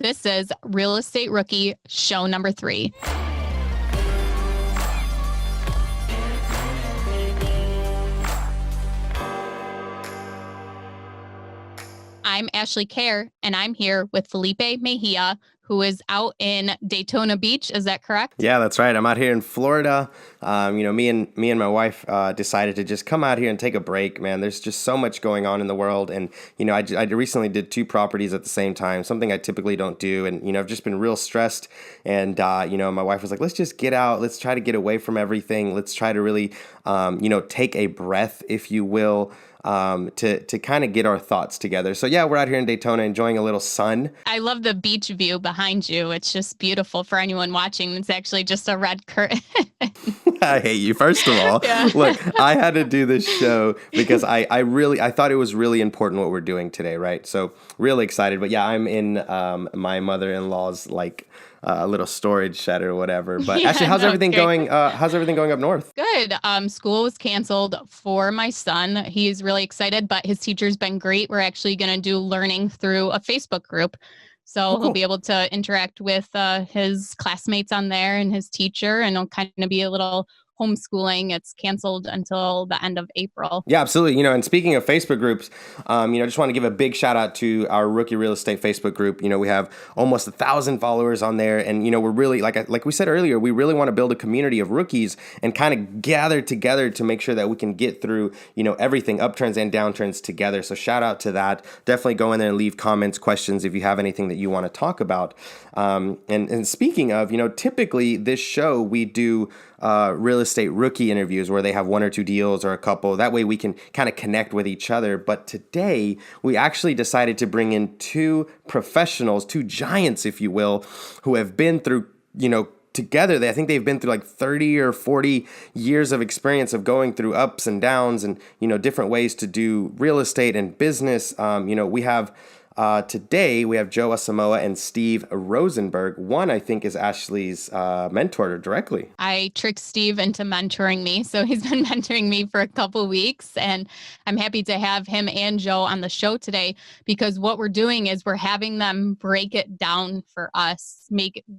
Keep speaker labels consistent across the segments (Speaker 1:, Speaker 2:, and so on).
Speaker 1: This is Real Estate Rookie show number 3. I'm Ashley Kerr, and I'm here with Felipe Mejia, who is out in Daytona Beach. Is that correct?
Speaker 2: Yeah, that's right. I'm out here in Florida. Me and my wife decided to just come out here and take a break, man. There's just so much going on in the world. And, I recently did 2 properties at the same time, something I typically don't do. And, I've just been real stressed. And, my wife was like, let's just get out. Let's try to get away from everything. Let's try to really, take a breath, if you will. To kind of get our thoughts together. So yeah, we're out here in Daytona enjoying a little sun.
Speaker 1: I love the beach view behind you. It's just beautiful for anyone watching. It's actually just a red curtain.
Speaker 2: I hate you. First of all,
Speaker 1: Yeah.
Speaker 2: Look, I had to do this show because I thought it was really important what we're doing today, right? So really excited. But yeah, I'm in my mother-in-law's a little storage shed or whatever. But
Speaker 1: Yeah,
Speaker 2: actually, how's everything going? How's everything going up north?
Speaker 1: Good. School was canceled for my son. He's really excited, but his teacher's been great. We're actually going to do learning through a Facebook group. So he'll be able to interact with his classmates on there and his teacher, and it'll kind of be a little homeschooling. It's canceled until the end of April.
Speaker 2: Yeah, absolutely. And speaking of Facebook groups, just want to give a big shout out to our Rookie Real Estate Facebook group. We have almost 1,000 followers on there. And, we're really, like we said earlier, we really want to build a community of rookies and kind of gather together to make sure that we can get through, everything, upturns and downturns together. So shout out to that. Definitely go in there and leave comments, questions if you have anything that you want to talk about. And speaking of, typically this show, we do real estate rookie interviews where they have 1 or 2 deals or a couple. That way we can kind of connect with each other. But today we actually decided to bring in 2 professionals, 2 giants, if you will, who have been through, together. I think they've been through 30 or 40 years of experience of going through ups and downs and, different ways to do real estate and business. Today we have Joe Asamoah and Steve Rozenberg. One, I think, is Ashley's mentor directly.
Speaker 1: I tricked Steve into mentoring me. So he's been mentoring me for a couple weeks, and I'm happy to have him and Joe on the show today, because what we're doing is we're having them break it down for us.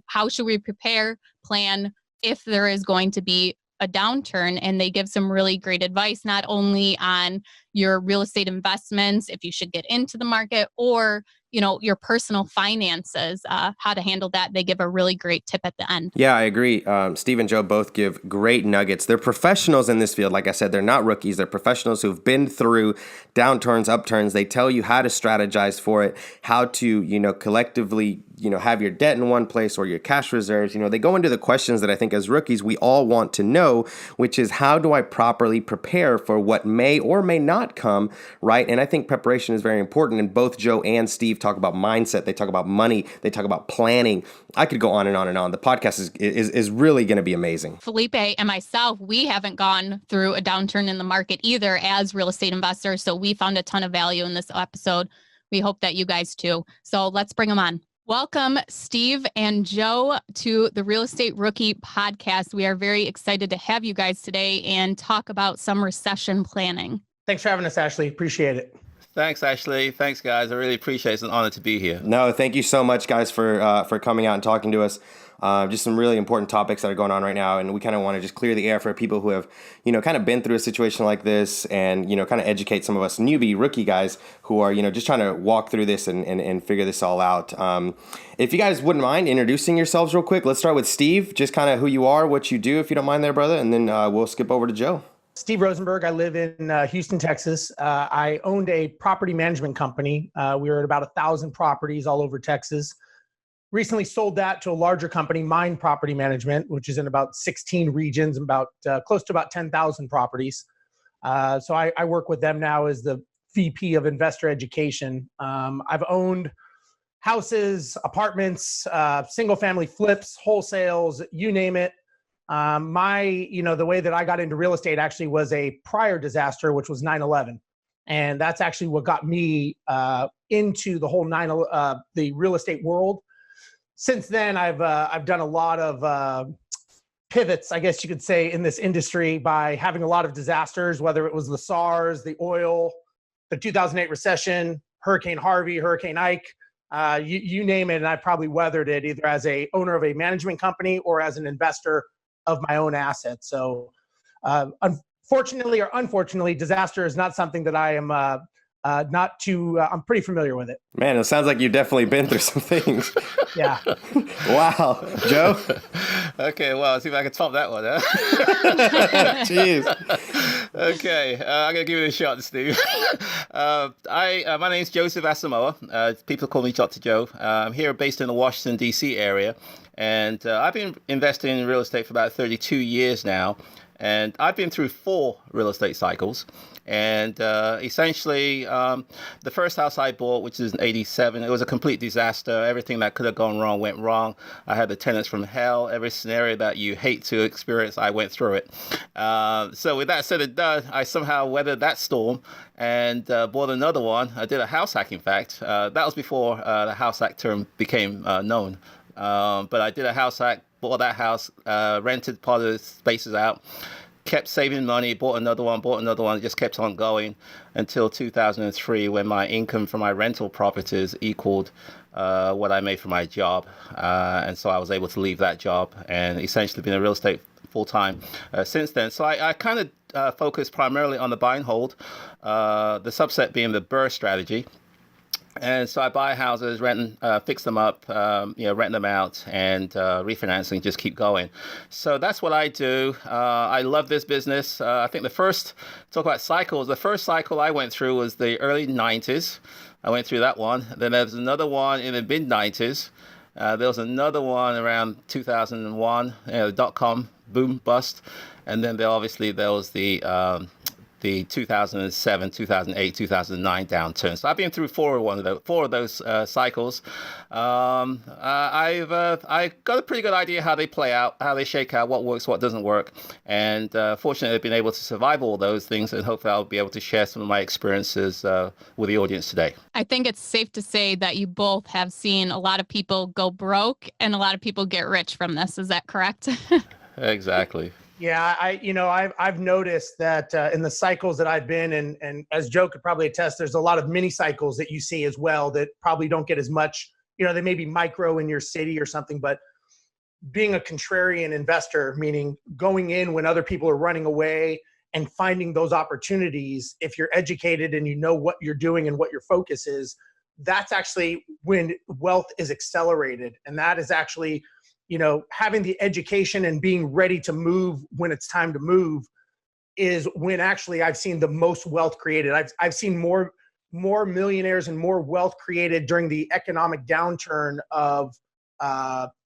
Speaker 1: How should we prepare, plan if there is going to be a downturn, and they give some really great advice, not only on your real estate investments, if you should get into the market, or your personal finances, how to handle that. They give a really great tip at the end.
Speaker 2: Yeah, I agree. Steve and Joe both give great nuggets. They're professionals in this field. Like I said, they're not rookies. They're professionals who've been through downturns, upturns. They tell you how to strategize for it, how to, collectively, have your debt in one place or your cash reserves. They go into the questions that I think as rookies, we all want to know, which is, how do I properly prepare for what may or may not come, right? And I think preparation is very important. And both Joe and Steve talk about mindset. They talk about money. They talk about planning. I could go on and on and on. The podcast is really going to be amazing.
Speaker 1: Felipe and myself, we haven't gone through a downturn in the market either as real estate investors. So we found a ton of value in this episode. We hope that you guys too. So let's bring them on. Welcome, Steve and Joe, to the Real Estate Rookie podcast. We are very excited to have you guys today and talk about some recession planning.
Speaker 3: Thanks for having us, Ashley. Appreciate it.
Speaker 4: Thanks, Ashley. Thanks, guys. I really appreciate it. It's an honor to be here.
Speaker 2: No, thank you so much, guys, for coming out and talking to us. Just some really important topics that are going on right now. And we kind of want to just clear the air for people who have, kind of been through a situation like this, and, kind of educate some of us newbie rookie guys who are, just trying to walk through this and figure this all out. If you guys wouldn't mind introducing yourselves real quick, let's start with Steve, just kind of who you are, what you do, if you don't mind there, brother. And then we'll skip over to Joe.
Speaker 3: Steve Rozenberg. I live in Houston, Texas. I owned a property management company. We were at about 1,000 properties all over Texas. Recently sold that to a larger company, Mind Property Management, which is in about 16 regions, about close to about 10,000 properties. So I work with them now as the VP of Investor Education. I've owned houses, apartments, single family flips, wholesales, you name it. The way that I got into real estate actually was a prior disaster, which was 9/11. And that's actually what got me into the whole the real estate world. Since then, I've done a lot of pivots, I guess you could say, in this industry by having a lot of disasters, whether it was the SARS, the oil, the 2008 recession, Hurricane Harvey, Hurricane Ike. You name it, and I probably weathered it either as a owner of a management company or as an investor of my own assets. So unfortunately or unfortunately, disaster is not something that I am not too, I'm pretty familiar with it.
Speaker 2: Man, it sounds like you've definitely been through some things.
Speaker 3: Yeah.
Speaker 2: Wow. Joe?
Speaker 4: Okay, well, see if I can top that one, huh?
Speaker 2: Jeez.
Speaker 4: Okay, I'm going to give it a shot, Steve. My name's Joseph Asamoah. People call me Dr. Joe. I'm here based in the Washington, D.C. area, and I've been investing in real estate for about 32 years now, and I've been through 4 real estate cycles. And essentially, the first house I bought, which is in '87, it was a complete disaster. Everything that could have gone wrong went wrong. I had the tenants from hell. Every scenario that you hate to experience, I went through it. So with that said and done, I somehow weathered that storm and bought another one. I did a house hack, in fact. That was before the house hack term became known. But I did a house hack, bought that house, rented part of the spaces out, kept saving money, bought another one, just kept on going until 2003 when my income from my rental properties equaled what I made for my job. And so I was able to leave that job and essentially been in real estate full-time since then. So I kind of focus primarily on the buy and hold, the subset being the BRRRR strategy. And so I buy houses, fix them up, rent them out, and refinancing, just keep going. So that's what I do. I love this business. I think talk about cycles, the first cycle I went through was the early 90s. I went through that one. Then there was another one in the mid 90s. There was another one around 2001, the dot-com boom bust. And then there was the 2007, 2008, 2009 downturn. So I've been through 4 of those cycles. I've got a pretty good idea how they play out, how they shake out, what works, what doesn't work. And fortunately, I've been able to survive all those things. And hopefully I'll be able to share some of my experiences with the audience today.
Speaker 1: I think it's safe to say that you both have seen a lot of people go broke and a lot of people get rich from this. Is that correct?
Speaker 4: Exactly.
Speaker 3: Yeah, I've noticed that in the cycles that I've been in, and as Joe could probably attest, there's a lot of mini cycles that you see as well that probably don't get as much, they may be micro in your city or something, but being a contrarian investor, meaning going in when other people are running away and finding those opportunities, if you're educated and you know what you're doing and what your focus is, that's actually when wealth is accelerated. And that is actually having the education and being ready to move when it's time to move is when actually I've seen the most wealth created. I've seen more millionaires and more wealth created during the economic downturn of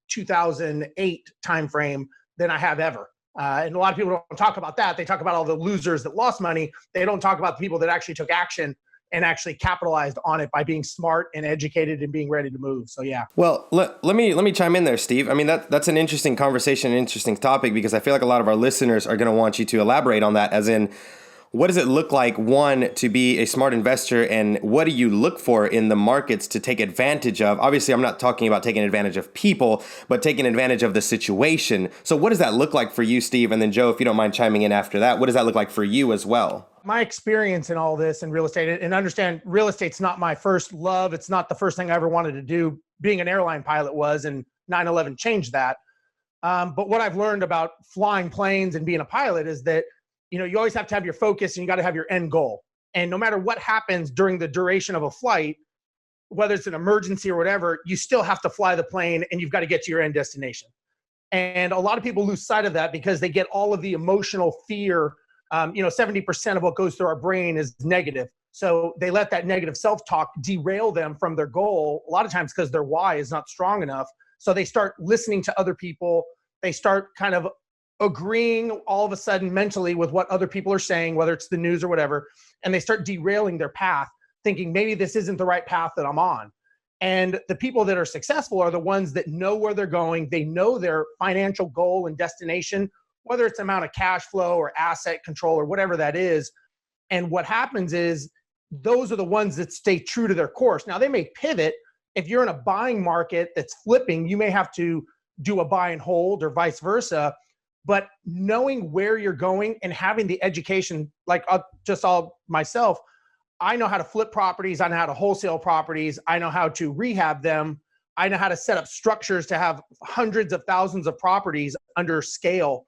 Speaker 3: 2008 timeframe than I have ever. And a lot of people don't talk about that. They talk about all the losers that lost money. They don't talk about the people that actually took action and actually capitalized on it by being smart and educated and being ready to move. So yeah.
Speaker 2: Well, let me chime in there, Steve. I mean, that's an interesting conversation, an interesting topic, because I feel like a lot of our listeners are going to want you to elaborate on that, as in, what does it look like, one, to be a smart investor, and what do you look for in the markets to take advantage of? Obviously, I'm not talking about taking advantage of people, but taking advantage of the situation. So what does that look like for you, Steve? And then Joe, if you don't mind chiming in after that, what does that look like for you as well?
Speaker 3: My experience in all this in real estate, and understand real estate's not my first love. It's not the first thing I ever wanted to do. Being an airline pilot was, and 9/11 changed that. But what I've learned about flying planes and being a pilot is that, you always have to have your focus and you got to have your end goal. And no matter what happens during the duration of a flight, whether it's an emergency or whatever, you still have to fly the plane and you've got to get to your end destination. And a lot of people lose sight of that because they get all of the emotional fear. 70% of what goes through our brain is negative. So they let that negative self-talk derail them from their goal, a lot of times because their why is not strong enough. So they start listening to other people. They start kind of agreeing all of a sudden mentally with what other people are saying, whether it's the news or whatever, and they start derailing their path, thinking maybe this isn't the right path that I'm on. And the people that are successful are the ones that know where they're going. They know their financial goal and destination, whether it's amount of cash flow or asset control or whatever that is. And what happens is those are the ones that stay true to their course. Now, they may pivot. If you're in a buying market that's flipping, you may have to do a buy and hold or vice versa. But knowing where you're going and having the education, like myself, I know how to flip properties. I know how to wholesale properties. I know how to rehab them. I know how to set up structures to have hundreds of thousands of properties under scale.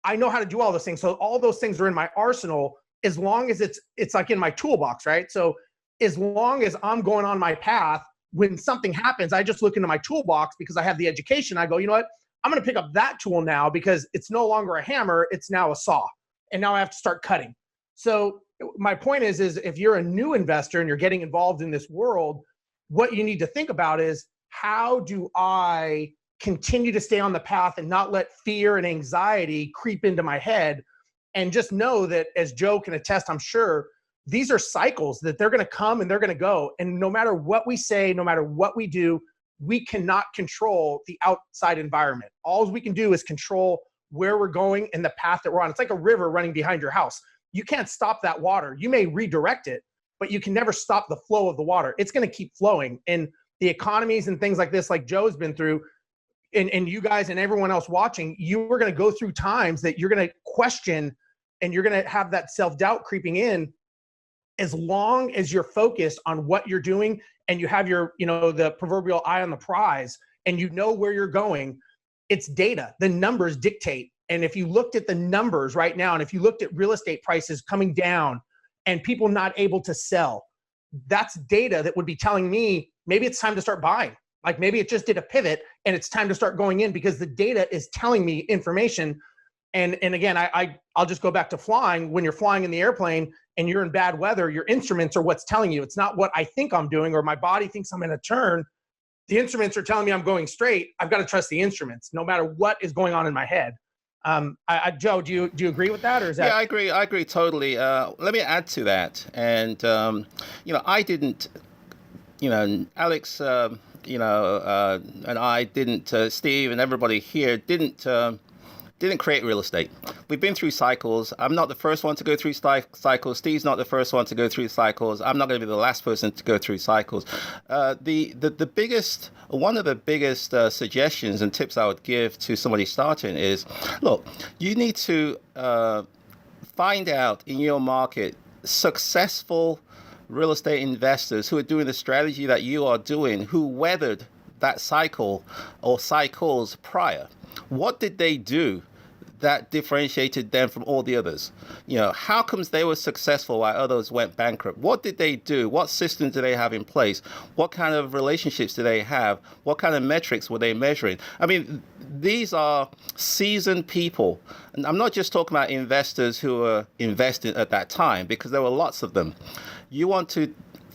Speaker 3: I know how to do all those things. So all those things are in my arsenal as long as it's like in my toolbox, right? So as long as I'm going on my path, when something happens, I just look into my toolbox because I have the education. I go, you know what? I'm going to pick up that tool now because it's no longer a hammer. It's now a saw. And now I have to start cutting. So my point is if you're a new investor and you're getting involved in this world, what you need to think about is, how do I continue to stay on the path and not let fear and anxiety creep into my head? And just know that, as Joe can attest, I'm sure, these are cycles that they're going to come and they're going to go. And no matter what we say, no matter what we do, we cannot control the outside environment. All we can do is control where we're going and the path that we're on. It's like a river running behind your house. You can't stop that water. You may redirect it, but you can never stop the flow of the water. It's going to keep flowing. And the economies and things like this, like Joe's been through, and you guys and everyone else watching, you are going to go through times that you're going to question and you're going to have that self-doubt creeping in. As long as you're focused on what you're doing and you have your, the proverbial eye on the prize and you know where you're going, it's data. The numbers dictate. And if you looked at the numbers right now, and if you looked at real estate prices coming down and people not able to sell, that's data that would be telling me maybe it's time to start buying. Like maybe it just did a pivot and it's time to start going in because the data is telling me information. And again, I'll just go back to flying. When you're flying in the airplane and you're in bad weather, your instruments are what's telling you. It's not what I think I'm doing or my body thinks I'm in a turn. The instruments are telling me I'm going straight. I've got to trust the instruments no matter what is going on in my head. Joe, do you agree with that, or is that?
Speaker 4: Yeah, I agree totally. Let me add to that. And I didn't, Alex, and I didn't. Steve and everybody here didn't create real estate. We've been through cycles. I'm not the first one to go through cycles. Steve's not the first one to go through cycles. I'm not going to be the last person to go through cycles. One of the biggest suggestions and tips I would give to somebody starting is, look, you need to find out in your market successful real estate investors who are doing the strategy that you are doing, who weathered that cycle or cycles prior. What did they do that differentiated them from all the others? How comes they were successful while others went bankrupt? What did they do? What systems do they have in place? What kind of relationships do they have? What kind of metrics were they measuring? I mean, these are seasoned people. And I'm not just talking about investors who were investing at that time, because there were lots of them. You want to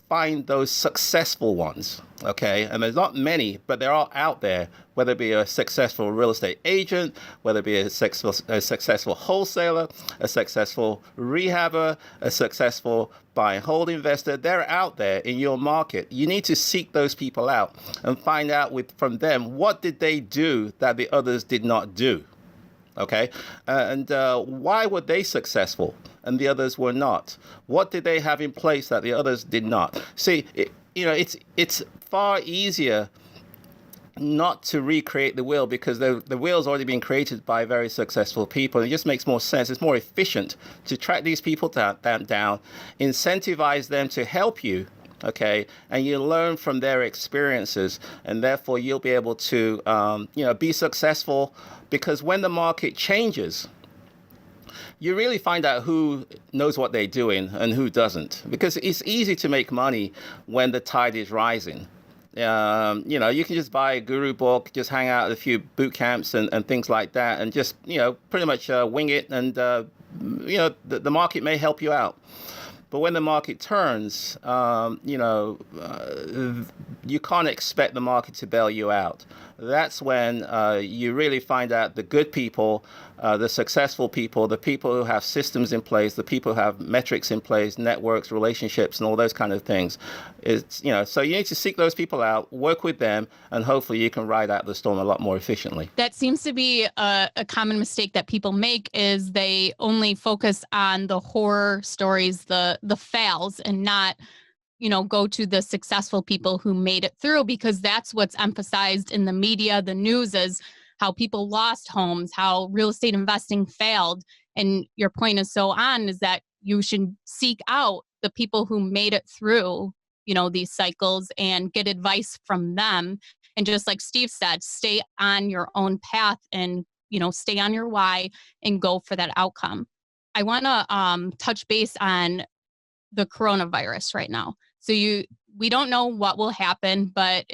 Speaker 4: find those successful ones, okay? And there's not many, but they're all out there, whether it be a successful real estate agent, whether it be a successful wholesaler, a successful rehabber, a successful buy and hold investor. They're out there in your market. You need to seek those people out and find out from them, what did they do that the others did not do? Okay, and why were they successful and the others were not? What did they have in place that the others did not? See, it's far easier not to recreate the wheel because the wheel's already been created by very successful people. It just makes more sense. It's more efficient to track these people down, incentivize them to help you. Okay, and you learn from their experiences, and therefore you'll be able to, be successful. Because when the market changes, you really find out who knows what they're doing and who doesn't. Because it's easy to make money when the tide is rising. You can just buy a guru book, just hang out at a few boot camps and things like that, and just pretty much wing it, and the market may help you out. But when the market turns, you can't expect the market to bail you out. That's when you really find out the good people, the successful people, the people who have systems in place, the people who have metrics in place, networks, relationships, and all those kind of things. So you need to seek those people out, work with them, and hopefully you can ride out the storm a lot more efficiently.
Speaker 1: That seems to be a common mistake that people make, is they only focus on the horror stories, the fails, and not go to the successful people who made it through, because that's what's emphasized in the media. The news is how people lost homes, how real estate investing failed. And your point is so on, is that you should seek out the people who made it through, these cycles and get advice from them. And just like Steve said, stay on your own path and, stay on your why and go for that outcome. I want to touch base on the coronavirus right now. So we don't know what will happen, but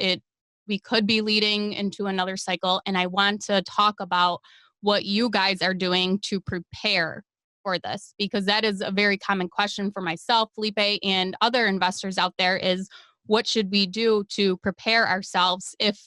Speaker 1: we could be leading into another cycle. And I want to talk about what you guys are doing to prepare for this, because that is a very common question for myself, Felipe, and other investors out there is, what should we do to prepare ourselves if,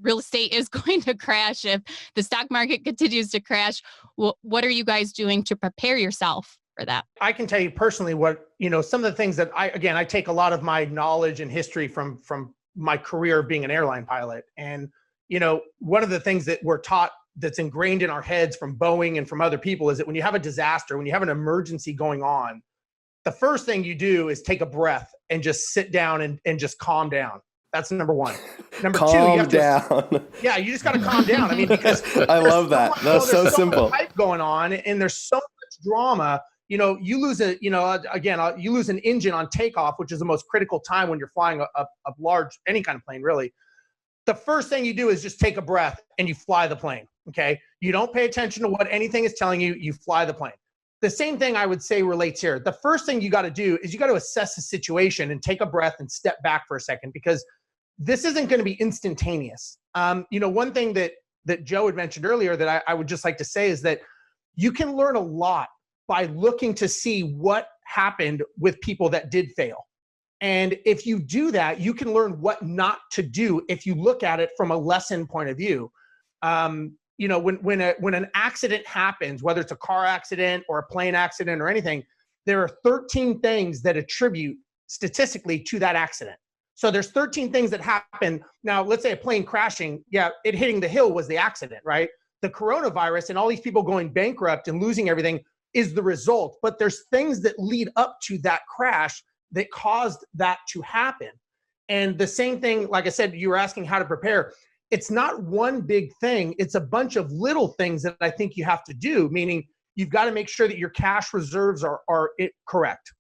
Speaker 1: real estate is going to crash, if the stock market continues to crash? What are you guys doing to prepare yourself for that?
Speaker 3: I can tell you personally what, some of the things that I take a lot of my knowledge and history from my career of being an airline pilot. And, one of the things that we're taught that's ingrained in our heads from Boeing and from other people is that when you have a disaster, when you have an emergency going on, the first thing you do is take a breath and just sit down and just calm down. That's number one. Number two, you have to, you just got to calm down. I mean, because
Speaker 2: I love that. That's so simple.
Speaker 3: Much hype going on, and there's so much drama. You lose you lose an engine on takeoff, which is the most critical time when you're flying a large, any kind of plane, really. The first thing you do is just take a breath and you fly the plane. Okay. You don't pay attention to what anything is telling you. You fly the plane. The same thing I would say relates here. The first thing you got to do is you got to assess the situation and take a breath and step back for a second, because this isn't going to be instantaneous. One thing that Joe had mentioned earlier that I would just like to say is that you can learn a lot by looking to see what happened with people that did fail. And if you do that, you can learn what not to do if you look at it from a lesson point of view. When an accident happens, whether it's a car accident or a plane accident or anything, there are 13 things that attribute statistically to that accident. So there's 13 things that happen. Now, let's say a plane crashing, it hitting the hill was the accident, right? The coronavirus and all these people going bankrupt and losing everything is the result. But there's things that lead up to that crash that caused that to happen. And the same thing, like I said, you were asking how to prepare. It's not one big thing. It's a bunch of little things that I think you have to do, meaning you've got to make sure that your cash reserves are correct.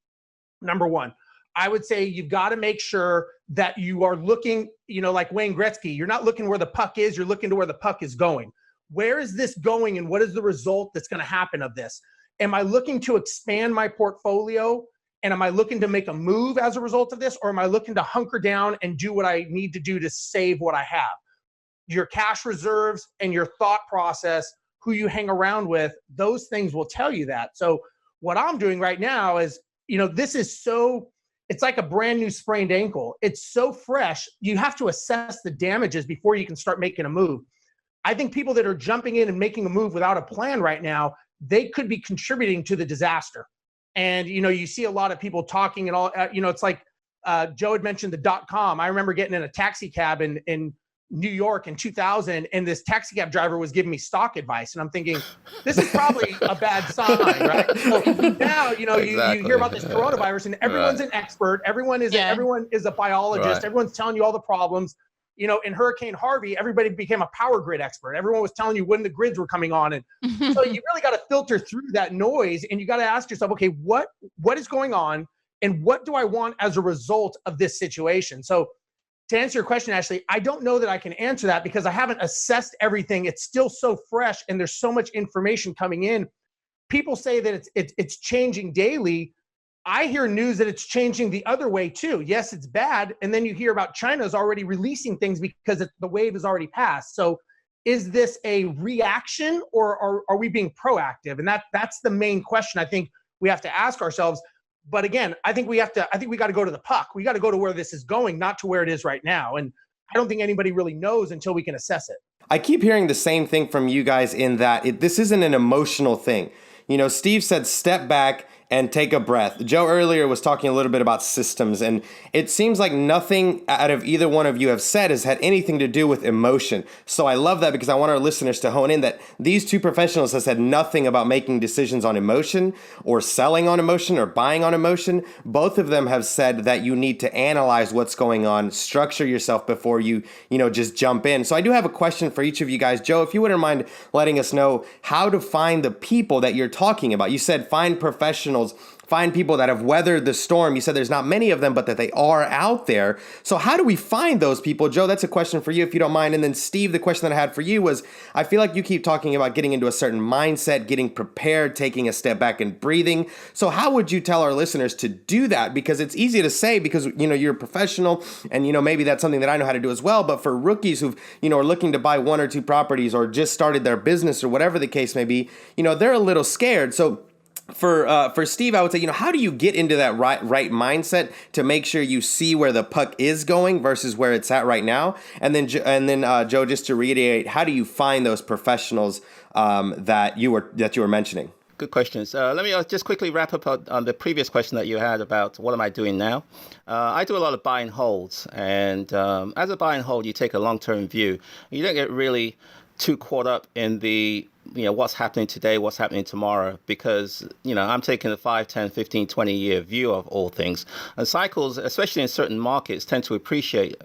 Speaker 3: Number one, I would say you've got to make sure that you are looking, like Wayne Gretzky, you're not looking where the puck is, you're looking to where the puck is going. Where is this going and what is the result that's going to happen of this? Am I looking to expand my portfolio? And am I looking to make a move as a result of this? Or am I looking to hunker down and do what I need to do to save what I have? Your cash reserves and your thought process, who you hang around with, those things will tell you that. So what I'm doing right now is, it's like a brand new sprained ankle. It's so fresh. You have to assess the damages before you can start making a move. I think people that are jumping in and making a move without a plan right now, they could be contributing to the disaster. And, you see a lot of people talking and all, it's like Joe had mentioned the .com. I remember getting in a taxi cab in New York in 2000, and this taxi cab driver was giving me stock advice. And I'm thinking, this is probably a bad sign, right? So now, you hear about this coronavirus and everyone's an expert. Everyone is a biologist. Right. Everyone's telling you all the problems. In Hurricane Harvey, everybody became a power grid expert. Everyone was telling you when the grids were coming on. And so you really got to filter through that noise, and you got to ask yourself, okay, what is going on and what do I want as a result of this situation? So to answer your question, Ashley, I don't know that I can answer that because I haven't assessed everything. It's still so fresh and there's so much information coming in. People say that it's changing daily. I hear news that it's changing the other way too. Yes, it's bad. And then you hear about China's already releasing things because the wave has already passed. So is this a reaction or are we being proactive? And that's the main question I think we have to ask ourselves. But again, I think we got to go to the puck. We got to go to where this is going, not to where it is right now. And I don't think anybody really knows until we can assess it.
Speaker 2: I keep hearing the same thing from you guys in that this isn't an emotional thing. Steve said, step back and take a breath. Joe earlier was talking a little bit about systems, and it seems like nothing out of either one of you have said has had anything to do with emotion. So I love that because I want our listeners to hone in that these two professionals have said nothing about making decisions on emotion or selling on emotion or buying on emotion. Both of them have said that you need to analyze what's going on, structure yourself before you just jump in. So I do have a question for each of you guys. Joe, if you wouldn't mind letting us know how to find the people that you're talking about. You said find professionals find people that have weathered the storm. You said there's not many of them, but that they are out there. So how do we find those people? Joe, that's a question for you, if you don't mind. And then Steve, the question that I had for you was, I feel like you keep talking about getting into a certain mindset, getting prepared, taking a step back and breathing. So how would you tell our listeners to do that? Because it's easy to say because, you're a professional and, maybe that's something that I know how to do as well. But for rookies who've, are looking to buy 1 or 2 properties or just started their business or whatever the case may be, they're a little scared. So for Steve, I would say, how do you get into that right mindset to make sure you see where the puck is going versus where it's at right now? And then Joe, just to reiterate, how do you find those professionals that you were mentioning?
Speaker 4: Good questions. Let me just quickly wrap up on the previous question that you had about what am I doing now. I do a lot of buy and holds, and as a buy and hold, you take a long-term view. You don't get really too caught up in the what's happening today, what's happening tomorrow, because, I'm taking a 5, 10, 15, 20-year view of all things. And cycles, especially in certain markets, tend to appreciate,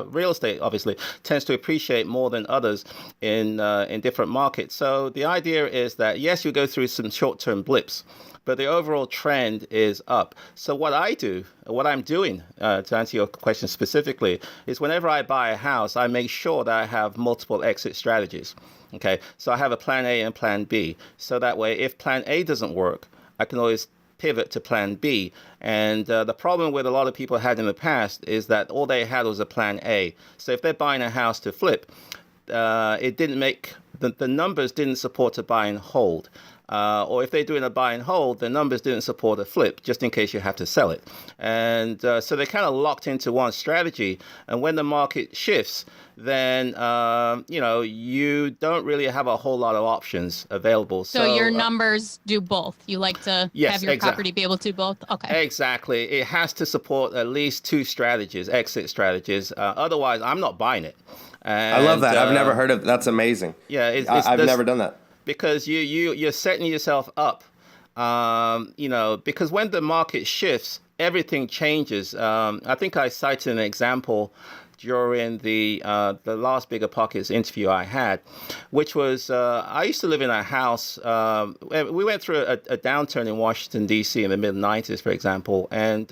Speaker 4: real estate obviously tends to appreciate more than others in different markets. So the idea is that, yes, you go through some short-term blips, but the overall trend is up. So what I'm doing, to answer your question specifically, is whenever I buy a house, I make sure that I have multiple exit strategies. Okay, so I have a plan A and plan B. So that way, if plan A doesn't work, I can always pivot to plan B. And the problem with a lot of people had in the past is that all they had was a plan A. So if they're buying a house to flip, it didn't make, the numbers didn't support a buy and hold. Or if they're doing a buy and hold, the numbers didn't support a flip, just in case you have to sell it. And so they're kind of locked into one strategy. And when the market shifts, then, you don't really have a whole lot of options available.
Speaker 1: So your numbers do both. You like to have your property be able to do both? Okay.
Speaker 4: Exactly. It has to support at least 2 strategies, exit strategies. Otherwise, I'm not buying it. And,
Speaker 2: I love that. I've never heard of that's amazing.
Speaker 4: Yeah,
Speaker 2: I've never done that.
Speaker 4: Because you're setting yourself up, because when the market shifts, everything changes. I think I cited an example during the last BiggerPockets interview I had, which was I used to live in a house. We went through a downturn in Washington, D.C. in the mid-90s, for example, and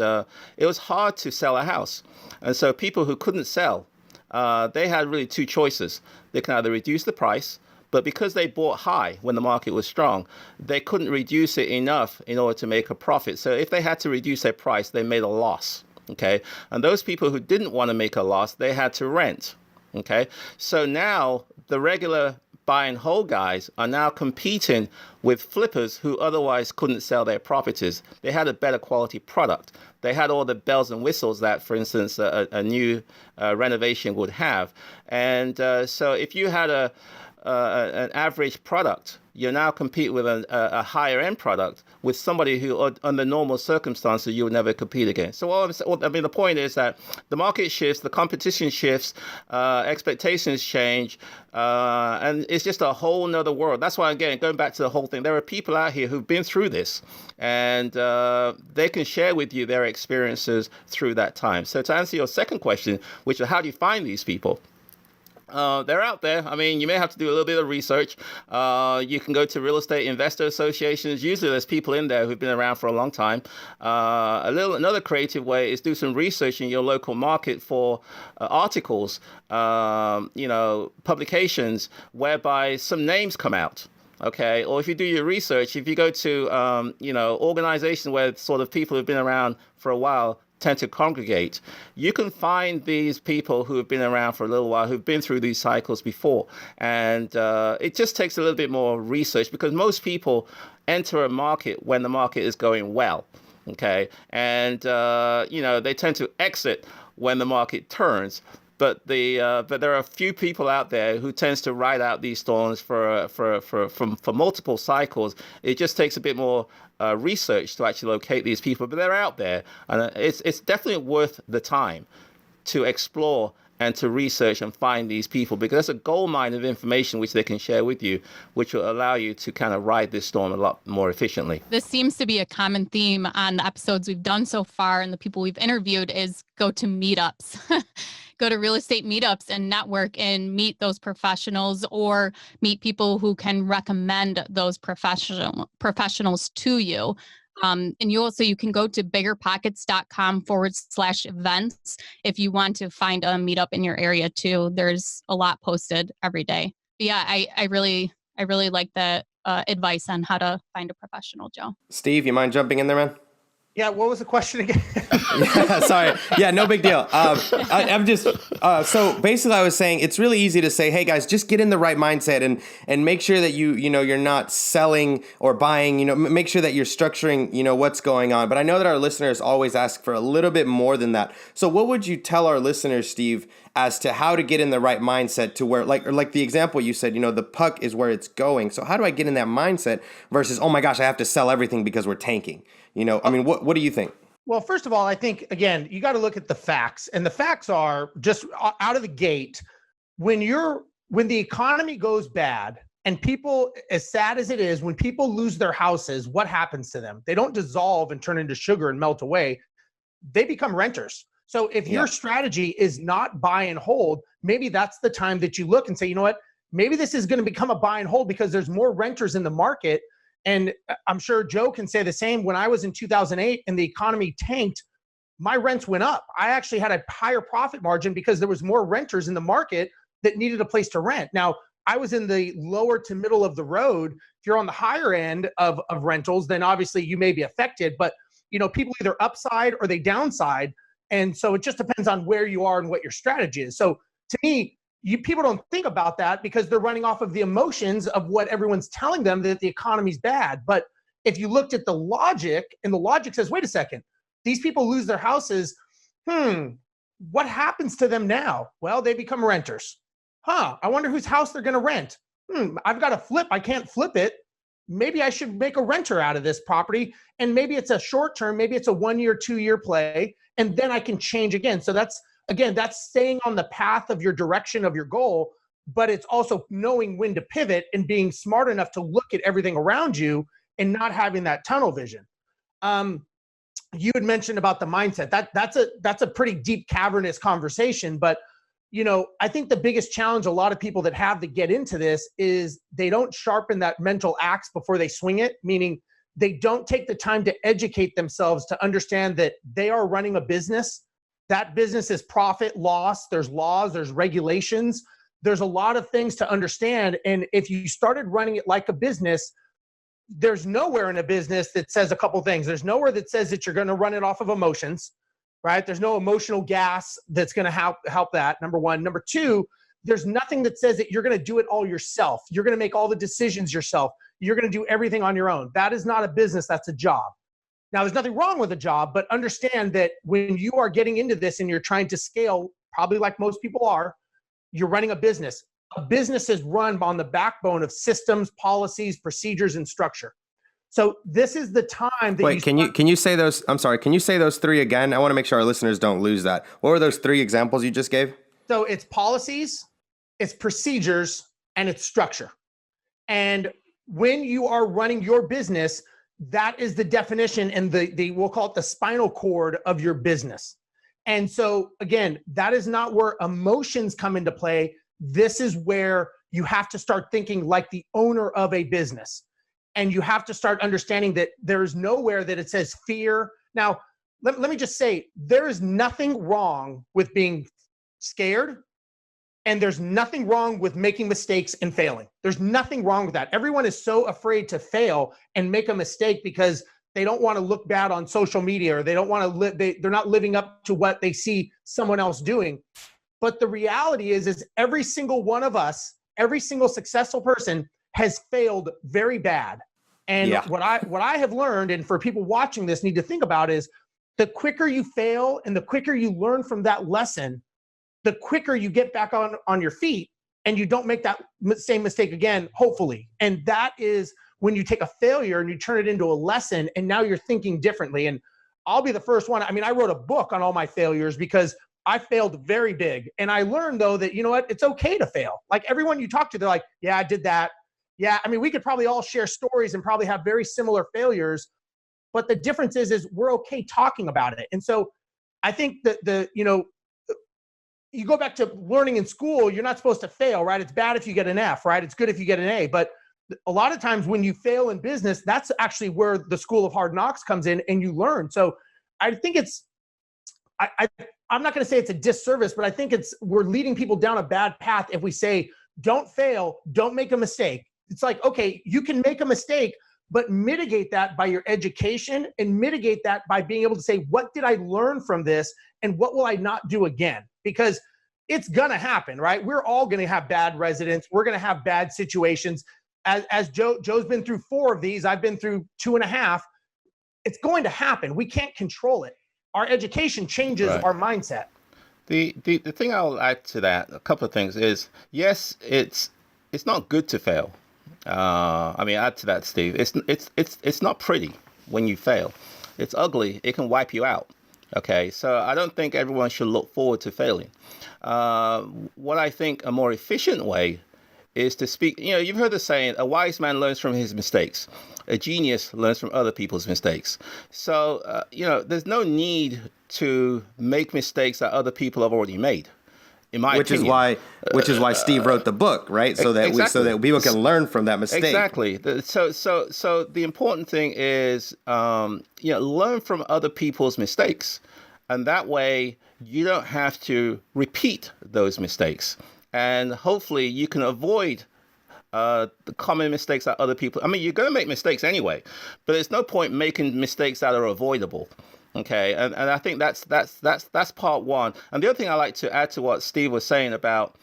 Speaker 4: it was hard to sell a house. And so people who couldn't sell, they had really 2 choices. They can either reduce the price, but because they bought high when the market was strong, they couldn't reduce it enough in order to make a profit. So if they had to reduce their price, they made a loss. Okay. And those people who didn't want to make a loss, they had to rent. Okay. So now the regular buy and hold guys are now competing with flippers who otherwise couldn't sell their properties. They had a better quality product. They had all the bells and whistles that, for instance, a new renovation would have. And so if you had an average product, you now compete with a higher end product with somebody who, under normal circumstances, you would never compete against. So, the point is that the market shifts, the competition shifts, expectations change, and it's just a whole nother world. That's why, again, going back to the whole thing, there are people out here who've been through this, and they can share with you their experiences through that time. So to answer your second question, which is how do you find these people? They're out there. I mean, you may have to do a little bit of research. You can go to real estate investor associations. Usually there's people in there who've been around for a long time. Another creative way is do some research in your local market for articles, publications whereby some names come out. Okay. Or if you do your research, if you go to, organizations where sort of people who've been around for a while tend to congregate, you can find these people who have been around for a little while, who've been through these cycles before. And it just takes a little bit more research because most people enter a market when the market is going well. Okay. And, they tend to exit when the market turns. But there are a few people out there who tends to ride out these storms for multiple cycles. It just takes a bit more research to actually locate these people, but they're out there, and it's definitely worth the time to explore and to research and find these people, because that's a gold mine of information which they can share with you, which will allow you to kind of ride this storm a lot more efficiently.
Speaker 1: This seems to be a common theme on the episodes we've done so far, and the people we've interviewed is go to meetups. Go to real estate meetups and network and meet those professionals, or meet people who can recommend those professionals to you. And you can go to biggerpockets.com/events if you want to find a meetup in your area too. There's a lot posted every day. But yeah, I really like that advice on how to find a professional, Joe.
Speaker 2: Steve, you mind jumping in there, man?
Speaker 3: Yeah, what was the question again?
Speaker 2: Yeah, sorry. Yeah, no big deal. I'm just so basically I was saying it's really easy to say, hey guys, just get in the right mindset and make sure that you're not selling or buying, make sure that you're structuring, what's going on. But I know that our listeners always ask for a little bit more than that. So what would you tell our listeners, Steve, as to how to get in the right mindset to where, like the example you said, the puck is where it's going. So how do I get in that mindset versus, oh my gosh, I have to sell everything because we're tanking? What do you think?
Speaker 3: Well, first of all, I think, again, you got to look at the facts. And the facts are just out of the gate, when the economy goes bad and people, as sad as it is, when people lose their houses, what happens to them? They don't dissolve and turn into sugar and melt away. They become renters. So if your strategy is not buy and hold, maybe that's the time that you look and say, you know what, maybe this is going to become a buy and hold because there's more renters in the market. And I'm sure Joe can say the same. When I was in 2008 and the economy tanked, my rents went up. I actually had a higher profit margin because there was more renters in the market that needed a place to rent. Now, I was in the lower to middle of the road. If you're on the higher end of rentals, then obviously you may be affected. But, people either upside or they downside. And so it just depends on where you are and what your strategy is. So to me, people don't think about that because they're running off of the emotions of what everyone's telling them that the economy's bad. But if you looked at the logic, and the logic says, wait a second, these people lose their houses. What happens to them now? Well, they become renters. I wonder whose house they're going to rent. I've got to flip. I can't flip it. Maybe I should make a renter out of this property. And maybe it's a short term, maybe it's a 1 year, 2 year play, and then I can change again. So that's staying on the path of your direction of your goal, but it's also knowing when to pivot and being smart enough to look at everything around you and not having that tunnel vision. You had mentioned about the mindset. That's a pretty deep, cavernous conversation, but I think the biggest challenge a lot of people that have to get into this is they don't sharpen that mental axe before they swing it, meaning they don't take the time to educate themselves to understand that they are running a business. That business is profit, loss, there's laws, there's regulations, there's a lot of things to understand. And if you started running it like a business, there's nowhere in a business that says a couple things. There's nowhere that says that you're going to run it off of emotions, right? There's no emotional gas that's going to help that, number one. Number two, there's nothing that says that you're going to do it all yourself. You're going to make all the decisions yourself. You're going to do everything on your own. That is not a business, that's a job. Now, there's nothing wrong with a job, but understand that when you are getting into this and you're trying to scale, probably like most people are, you're running a business. A business is run on the backbone of systems, policies, procedures, and structure. So this is the time that
Speaker 2: Wait, can you say those? I'm sorry. Can you say those three again? I want to make sure our listeners don't lose that. What were those three examples you just gave?
Speaker 3: So it's policies, it's procedures, and it's structure. And when you are running your business, that is the definition and the we'll call it the spinal cord of your business. And so again, that is not where emotions come into play. This is where you have to start thinking like the owner of a business. And you have to start understanding that there's nowhere that it says fear. Now, let me just say, there is nothing wrong with being scared. And there's nothing wrong with making mistakes and failing. There's nothing wrong with that. Everyone is so afraid to fail and make a mistake because they don't want to look bad on social media, or they don't want to live. They're not living up to what they see someone else doing. But the reality is every single one of us, every single successful person has failed very bad. And what I have learned, and for people watching this need to think about, is the quicker you fail and the quicker you learn from that lesson, the quicker you get back on your feet and you don't make that same mistake again, hopefully. And that is when you take a failure and you turn it into a lesson, and now you're thinking differently. And I'll be the first one. I mean, I wrote a book on all my failures because I failed very big. And I learned, though, that, you know what, it's okay to fail. Like everyone you talk to, they're like, yeah, I did that. Yeah, I mean, we could probably all share stories and probably have very similar failures. But the difference is we're okay talking about it. And so I think that you go back to learning in school, you're not supposed to fail, right? It's bad if you get an F, right? It's good if you get an A. But a lot of times when you fail in business, that's actually where the school of hard knocks comes in and you learn. So I think I'm not going to say it's a disservice, but I think we're leading people down a bad path if we say, don't fail, don't make a mistake. It's like, okay, you can make a mistake, but mitigate that by your education and mitigate that by being able to say, what did I learn from this and what will I not do again? Because it's going to happen, right? We're all going to have bad residents. We're going to have bad situations. As Joe's been through 4 of these, I've been through 2.5. It's going to happen. We can't control it. Our education changes our mindset.
Speaker 4: The thing I'll add to that, a couple of things is, yes, it's not good to fail. Add to that, Steve. It's not pretty when you fail. It's ugly. It can wipe you out. Okay, so I don't think everyone should look forward to failing. What I think a more efficient way is to speak. You've heard the saying, a wise man learns from his mistakes. A genius learns from other people's mistakes. So, there's no need to make mistakes that other people have already made. In my opinion.
Speaker 2: Which is why Steve wrote the book, right? So that people can learn from that mistake.
Speaker 4: Exactly. So the important thing is, learn from other people's mistakes, and that way you don't have to repeat those mistakes, and hopefully you can avoid the common mistakes that other people. You're going to make mistakes anyway, but there's no point making mistakes that are avoidable. Okay, and I think that's part one. And the other thing I like to add to what Steve was saying about,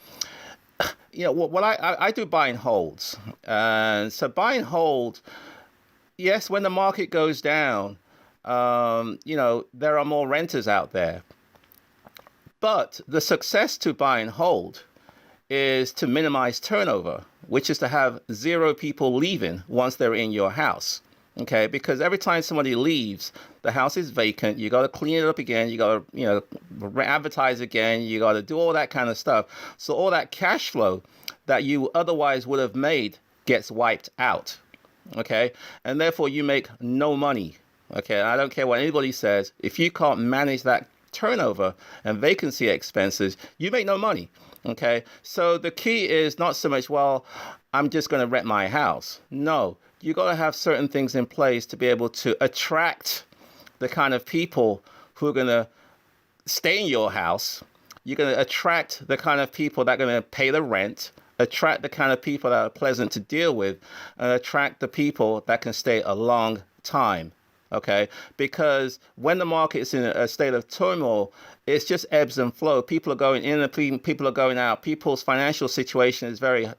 Speaker 4: what I do buy and holds, and so buy and hold. Yes, when the market goes down, there are more renters out there, but the success to buy and hold is to minimize turnover, which is to have 0 people leaving once they're in your house. Okay, because every time somebody leaves, the house is vacant. You got to clean it up again. You got to, advertise again. You got to do all that kind of stuff. So all that cash flow that you otherwise would have made gets wiped out. Okay, and therefore you make no money. Okay, I don't care what anybody says. If you can't manage that turnover and vacancy expenses, you make no money. Okay, so the key is not so much, well, I'm just going to rent my house. No. You got to have certain things in place to be able to attract the kind of people who are going to stay in your house. You're going to attract the kind of people that are going to pay the rent, attract the kind of people that are pleasant to deal with, and attract the people that can stay a long time. Okay, because when the market is in a state of turmoil, it's just ebbs and flow. People are going in and people are going out. People's financial situation is very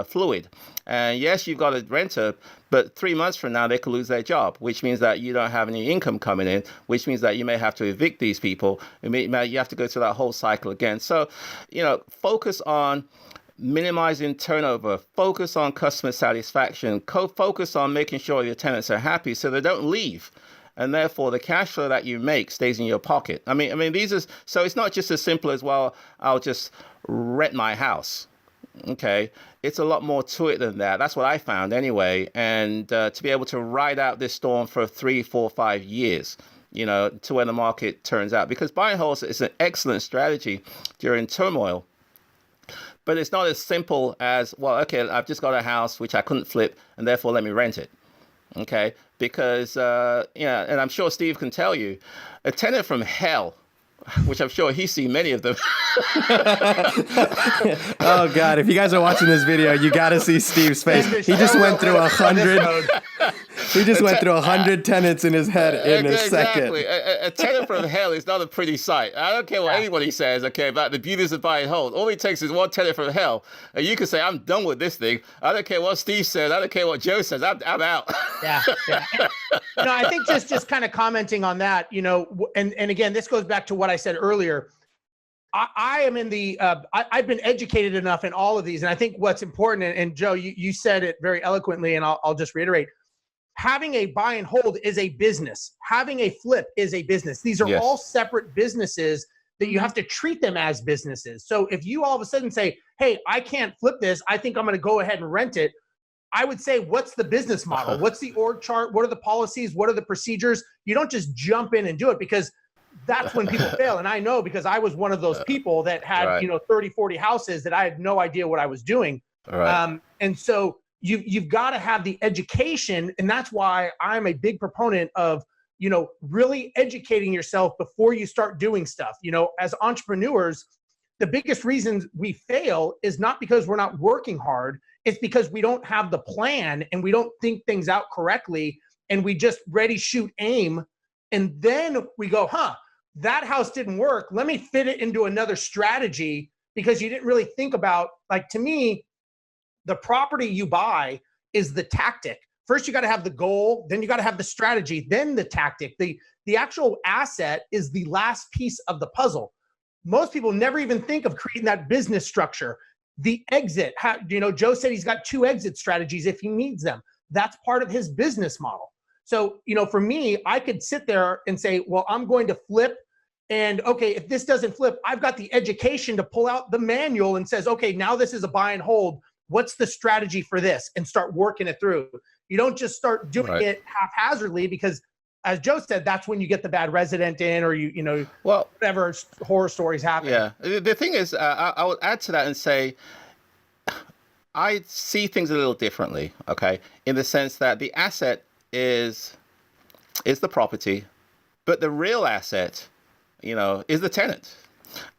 Speaker 4: fluid. And yes, you've got a renter, but 3 months from now, they could lose their job, which means that you don't have any income coming in, which means that you may have to evict these people. You have to go through that whole cycle again. So, focus on minimizing turnover, focus on customer satisfaction, focus on making sure your tenants are happy so they don't leave. And therefore, the cash flow that you make stays in your pocket. So it's not just as simple as, well, I'll just rent my house. Okay, it's a lot more to it than that. That's what I found anyway. And to be able to ride out this storm for 3, 4, 5 years, to when the market turns out. Because buy and hold is an excellent strategy during turmoil. But it's not as simple as, well, okay, I've just got a house which I couldn't flip, and therefore let me rent it. Okay, because, and I'm sure Steve can tell you, a tenant from hell, which I'm sure he's seen many of them.
Speaker 2: Oh, God, if you guys are watching this video, you got to see Steve's face. He just went through 100. He just went through 100 tenants in his head in a second.
Speaker 4: A tenant from hell is not a pretty sight. I don't care what anybody says, okay, about the beauties of buy and hold. All it takes is one tenant from hell, and you can say, I'm done with this thing. I don't care what Steve says. I don't care what Joe says. I'm out.
Speaker 3: Yeah. I think just kind of commenting on that, and again, this goes back to what I said earlier. I am in the, I've been educated enough in all of these. And I think what's important, and Joe, you said it very eloquently, and I'll just reiterate, having a buy and hold is a business. Having a flip is a business. These are all separate businesses that you have to treat them as businesses. So if you all of a sudden say, hey, I can't flip this, I think I'm going to go ahead and rent it, I would say, what's the business model? What's the org chart? What are the policies? What are the procedures? You don't just jump in and do it, because that's when people fail. And I know, because I was one of those people that had, 30, 40 houses that I had no idea what I was doing.
Speaker 4: Right.
Speaker 3: And so you've got to have the education. And that's why I'm a big proponent of, you know, really educating yourself before you start doing stuff. You know, as entrepreneurs, the biggest reasons we fail is not because we're not working hard. It's because we don't have the plan and we don't think things out correctly. And we just ready, shoot, aim. And then we go, that house didn't work. Let me fit it into another strategy, because you didn't really think about, like, to me, the property you buy is the tactic. First, you got to have the goal, then you got to have the strategy, then the tactic. The actual asset is the last piece of the puzzle. Most people never even think of creating that business structure. The exit, you know, Joe said he's got 2 exit strategies if he needs them. That's part of his business model. So, you know, for me, I could sit there and say, well, I'm going to flip. And okay, if this doesn't flip, I've got the education to pull out the manual and says, okay, now this is a buy and hold. What's the strategy for this? And start working it through. You don't just start doing it haphazardly, because as Joe said, that's when you get the bad resident in, or you know, whatever horror stories happen.
Speaker 4: Yeah. The thing is, I would add to that and say, I see things a little differently. Okay. In the sense that the asset is the property, but the real asset, you know, is the tenant.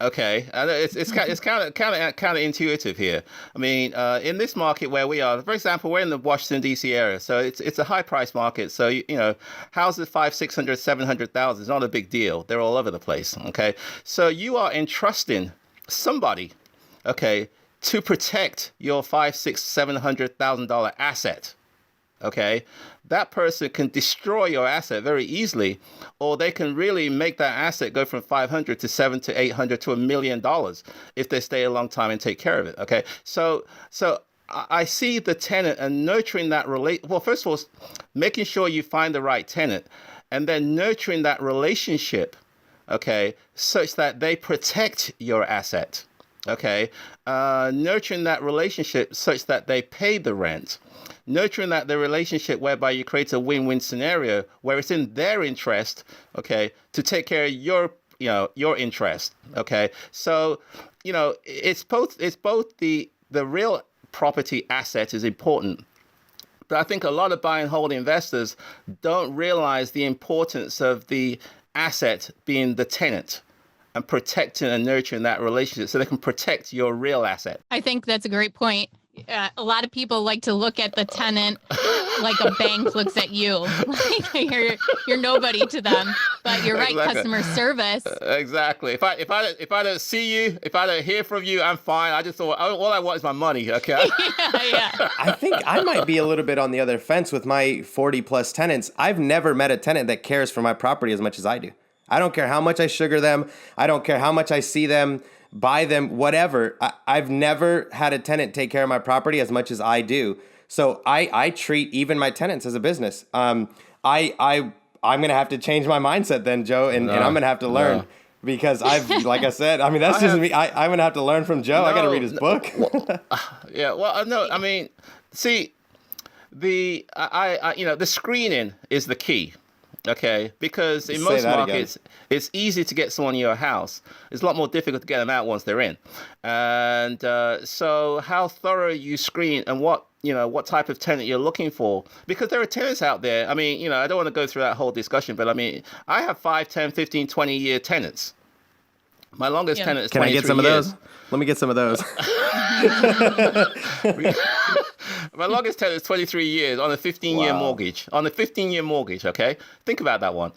Speaker 4: Okay, it's kind of intuitive here. I mean, in this market where we are, for example, we're in the Washington D.C. area, so it's a high price market. So you know, houses 500, 600, 700,000 is not a big deal. They're all over the place. Okay, so you are entrusting somebody, okay, to protect your $500,000, $600,000, $700,000 asset. Okay, that person can destroy your asset very easily, or they can really make that asset go from 500 to 700 to 800 to $1 million if they stay a long time and take care of it. Okay, so I see the tenant and nurturing that well, first of all, making sure you find the right tenant, and then nurturing that relationship, okay, such that they protect your asset. Okay, nurturing that relationship such that they pay the rent. Nurturing the relationship whereby you create a win-win scenario where it's in their interest, okay, to take care of your interest, okay. So, you know, it's both the real property asset is important, but I think a lot of buy and hold investors don't realize the importance of the asset being the tenant, and protecting and nurturing that relationship so they can protect your real asset.
Speaker 1: I think that's a great point. A lot of people like to look at the tenant like a bank looks at you. Like you're nobody to them. But you're right, exactly. Customer service.
Speaker 4: Exactly. If I don't see you, if I don't hear from you, I'm fine. I just thought all I want is my money. Okay.
Speaker 1: Yeah.
Speaker 2: I think I might be a little bit on the other fence with my 40 plus tenants. I've never met a tenant that cares for my property as much as I do. I don't care how much I sugar them. I don't care how much I see them, buy them, whatever. I've never had a tenant take care of my property as much as I do. So I treat even my tenants as a business. I'm going to have to change my mindset then, Joe, and I'm going to have to learn because like I said, I mean, that's just me. I'm going to have to learn from Joe. I got to read his book.
Speaker 4: No, I mean, see, the screening is the key. Okay, because in most markets, it's easy to get someone in your house. It's a lot more difficult to get them out once they're in. And so how thorough you screen and what type of tenant you're looking for. Because there are tenants out there. I mean, I don't want to go through that whole discussion, but I mean, I have 5, 10, 15, 20-year tenants. My longest tenant is 23 years.
Speaker 2: Can I get some of those? Let me get some of those.
Speaker 4: My longest tenant is 23 years on a 15-year mortgage. On a 15-year mortgage, okay? Think about that one.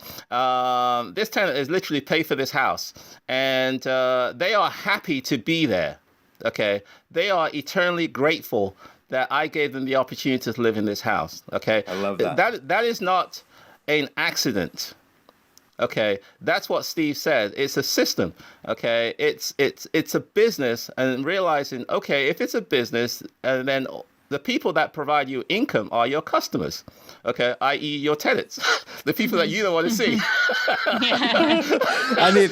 Speaker 4: This tenant is literally paid for this house, and they are happy to be there, okay? They are eternally grateful that I gave them the opportunity to live in this house, okay?
Speaker 2: I love that.
Speaker 4: That is not an accident. Okay, that's what Steve said. It's a system. Okay, it's a business, and realizing, okay, if it's a business, and then the people that provide you income are your customers. Okay, i.e. your tenants, the people that you don't want to see.
Speaker 2: I need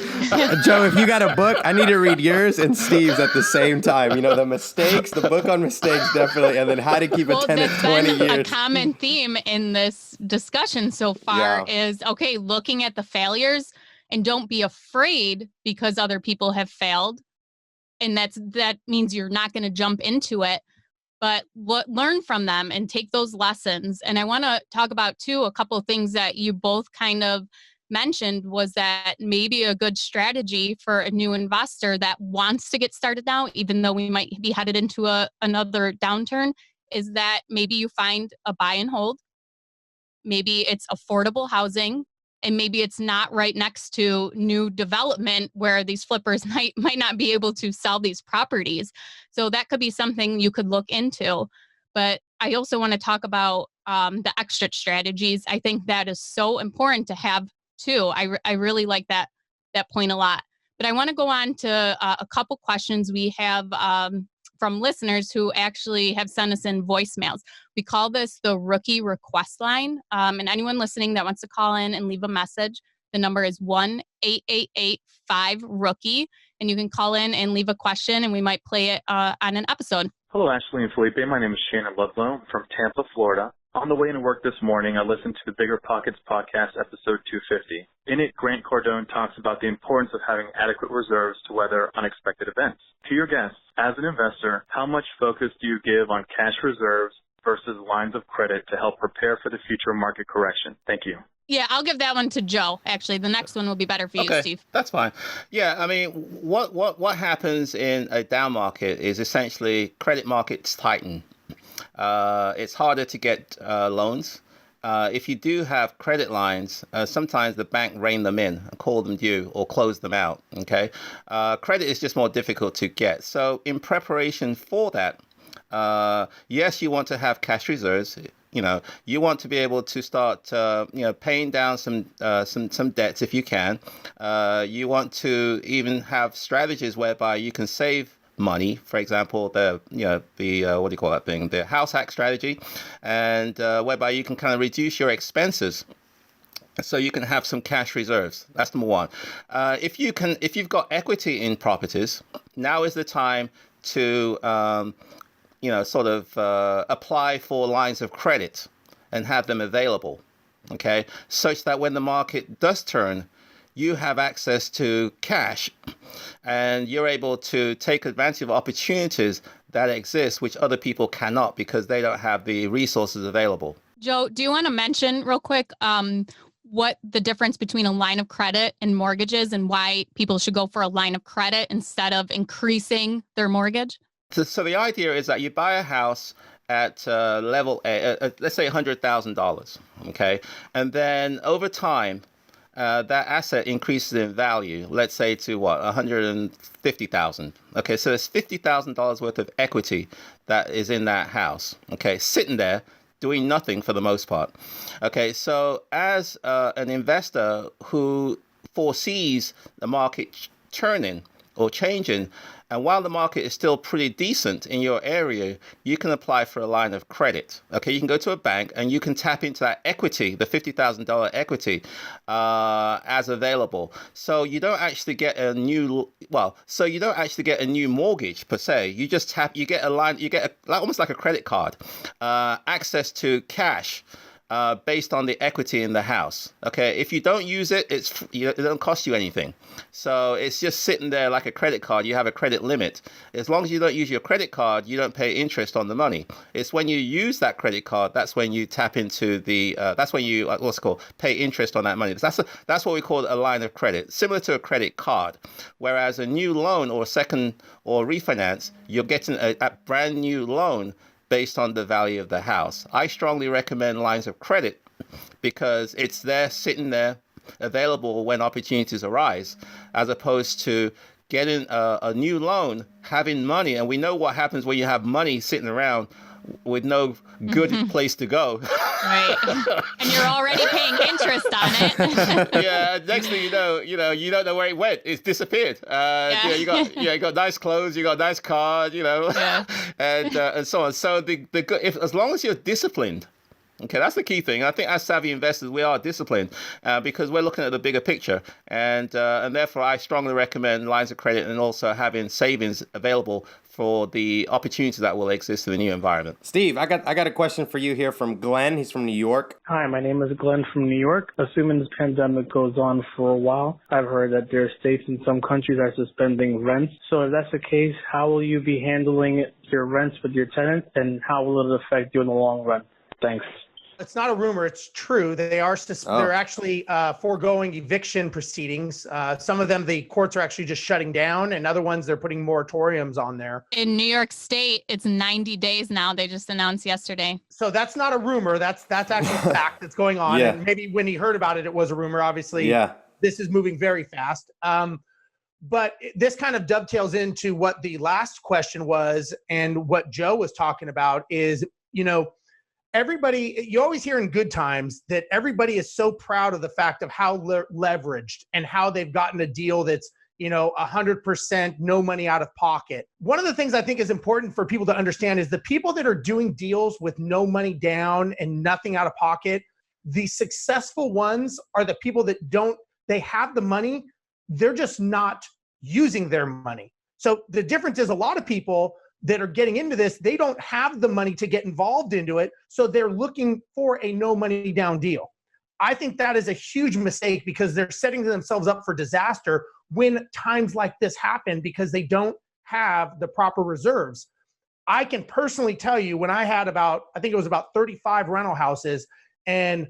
Speaker 2: Joe. If you got a book, I need to read yours and Steve's at the same time. The mistakes, the book on mistakes, definitely, and then how to keep a tenant 20 years.
Speaker 1: A common theme in this discussion so far is looking at the failures, and don't be afraid because other people have failed, and that means you're not going to jump into it. but learn from them and take those lessons. And I want to talk about too, a couple of things that you both kind of mentioned was that maybe a good strategy for a new investor that wants to get started now, even though we might be headed into another downturn, is that maybe you find a buy and hold. Maybe it's affordable housing, and maybe it's not right next to new development where these flippers might not be able to sell these properties. So that could be something you could look into. But I also want to talk about the exit strategies. I think that is so important to have too. I really like that point a lot. But I want to go on to a couple questions we have from listeners who actually have sent us in voicemails. We call this the rookie request line. And anyone listening that wants to call in and leave a message, the number is 1-888-5-ROOKIE. And you can call in and leave a question, and we might play it on an episode.
Speaker 5: Hello, Ashley and Felipe. My name is Shannon Ludlow from Tampa, Florida. On the way into work this morning, I listened to the BiggerPockets podcast, episode 250. In it, Grant Cardone talks about the importance of having adequate reserves to weather unexpected events. To your guests, as an investor, how much focus do you give on cash reserves versus lines of credit to help prepare for the future market correction? Thank you.
Speaker 1: Yeah, I'll give that one to Joe. Actually, the next one will be better for you, Steve.
Speaker 4: That's fine. Yeah, I mean, what happens in a down market is essentially credit markets tighten. It's harder to get loans. If you do have credit lines, sometimes the bank rein them in, call them due, or close them out. Okay, credit is just more difficult to get. So in preparation for that, yes, you want to have cash reserves. You want to be able to start, paying down some debts if you can. You want to even have strategies whereby you can save money. For example, the house hack strategy, and whereby you can kind of reduce your expenses, so you can have some cash reserves. That's number one. If you've got equity in properties, now is the time to apply for lines of credit and have them available, okay? Such that when the market does turn, you have access to cash and you're able to take advantage of opportunities that exist, which other people cannot because they don't have the resources available.
Speaker 1: Joe, do you want to mention real quick what the difference between a line of credit and mortgages and why people should go for a line of credit instead of increasing their mortgage?
Speaker 4: So the idea is that you buy a house at level A, let's say $100,000, okay? And then over time, that asset increases in value, let's say to $150,000. Okay, so there's $50,000 worth of equity that is in that house, okay, sitting there doing nothing for the most part. Okay, so as an investor who foresees the market turning or changing, and while the market is still pretty decent in your area, you can apply for a line of credit. Okay, you can go to a bank and you can tap into that equity, the $50,000 equity, as available. So you don't actually get a new mortgage per se. You just you get a line, almost like a credit card, access to cash. Based on the equity in the house. Okay, if you don't use it, it don't cost you anything. So it's just sitting there like a credit card. You have a credit limit. As long as you don't use your credit card, you don't pay interest on the money. It's when you use that credit card, that's when you tap into the, that's when you, pay interest on that money. That's what we call a line of credit, similar to a credit card. Whereas a new loan or second or refinance, you're getting a brand new loan based on the value of the house. I strongly recommend lines of credit because it's there, sitting there, available when opportunities arise, as opposed to getting a new loan, having money. And we know what happens when you have money sitting around with no good place to go.
Speaker 1: Right. And you're already paying interest on it.
Speaker 4: Yeah. Next thing you don't know where it went. It's disappeared. You got nice clothes, you got a nice car, and so on. So as long as you're disciplined, okay, that's the key thing. I think as savvy investors, we are disciplined because we're looking at the bigger picture. And therefore, I strongly recommend lines of credit and also having savings available for the opportunities that will exist in the new environment.
Speaker 2: Steve, I got a question for you here from Glenn. He's from New York.
Speaker 6: Hi, my name is Glenn from New York. Assuming this pandemic goes on for a while, I've heard that there are states in some countries are suspending rents. So if that's the case, how will you be handling your rents with your tenants, and how will it affect you in the long run? Thanks.
Speaker 3: It's not a rumor. It's true. They are. They're actually foregoing eviction proceedings. Some of them, the courts are actually just shutting down, and other ones they're putting moratoriums on there.
Speaker 1: In New York State, it's 90 days now. They just announced yesterday.
Speaker 3: So that's not a rumor. That's actually a fact that's going on.
Speaker 2: Yeah.
Speaker 3: And maybe when he heard about it, it was a rumor. Obviously, This is moving very fast. But this kind of dovetails into what the last question was, and what Joe was talking about is, everybody, you always hear in good times that everybody is so proud of the fact of how leveraged and how they've gotten a deal that's, 100% no money out of pocket. One of the things I think is important for people to understand is the people that are doing deals with no money down and nothing out of pocket, the successful ones are the people that they have the money, they're just not using their money. So the difference is a lot of people that are getting into this, they don't have the money to get involved into it. So they're looking for a no money down deal. I think that is a huge mistake because they're setting themselves up for disaster when times like this happen because they don't have the proper reserves. I can personally tell you when I had about 35 rental houses and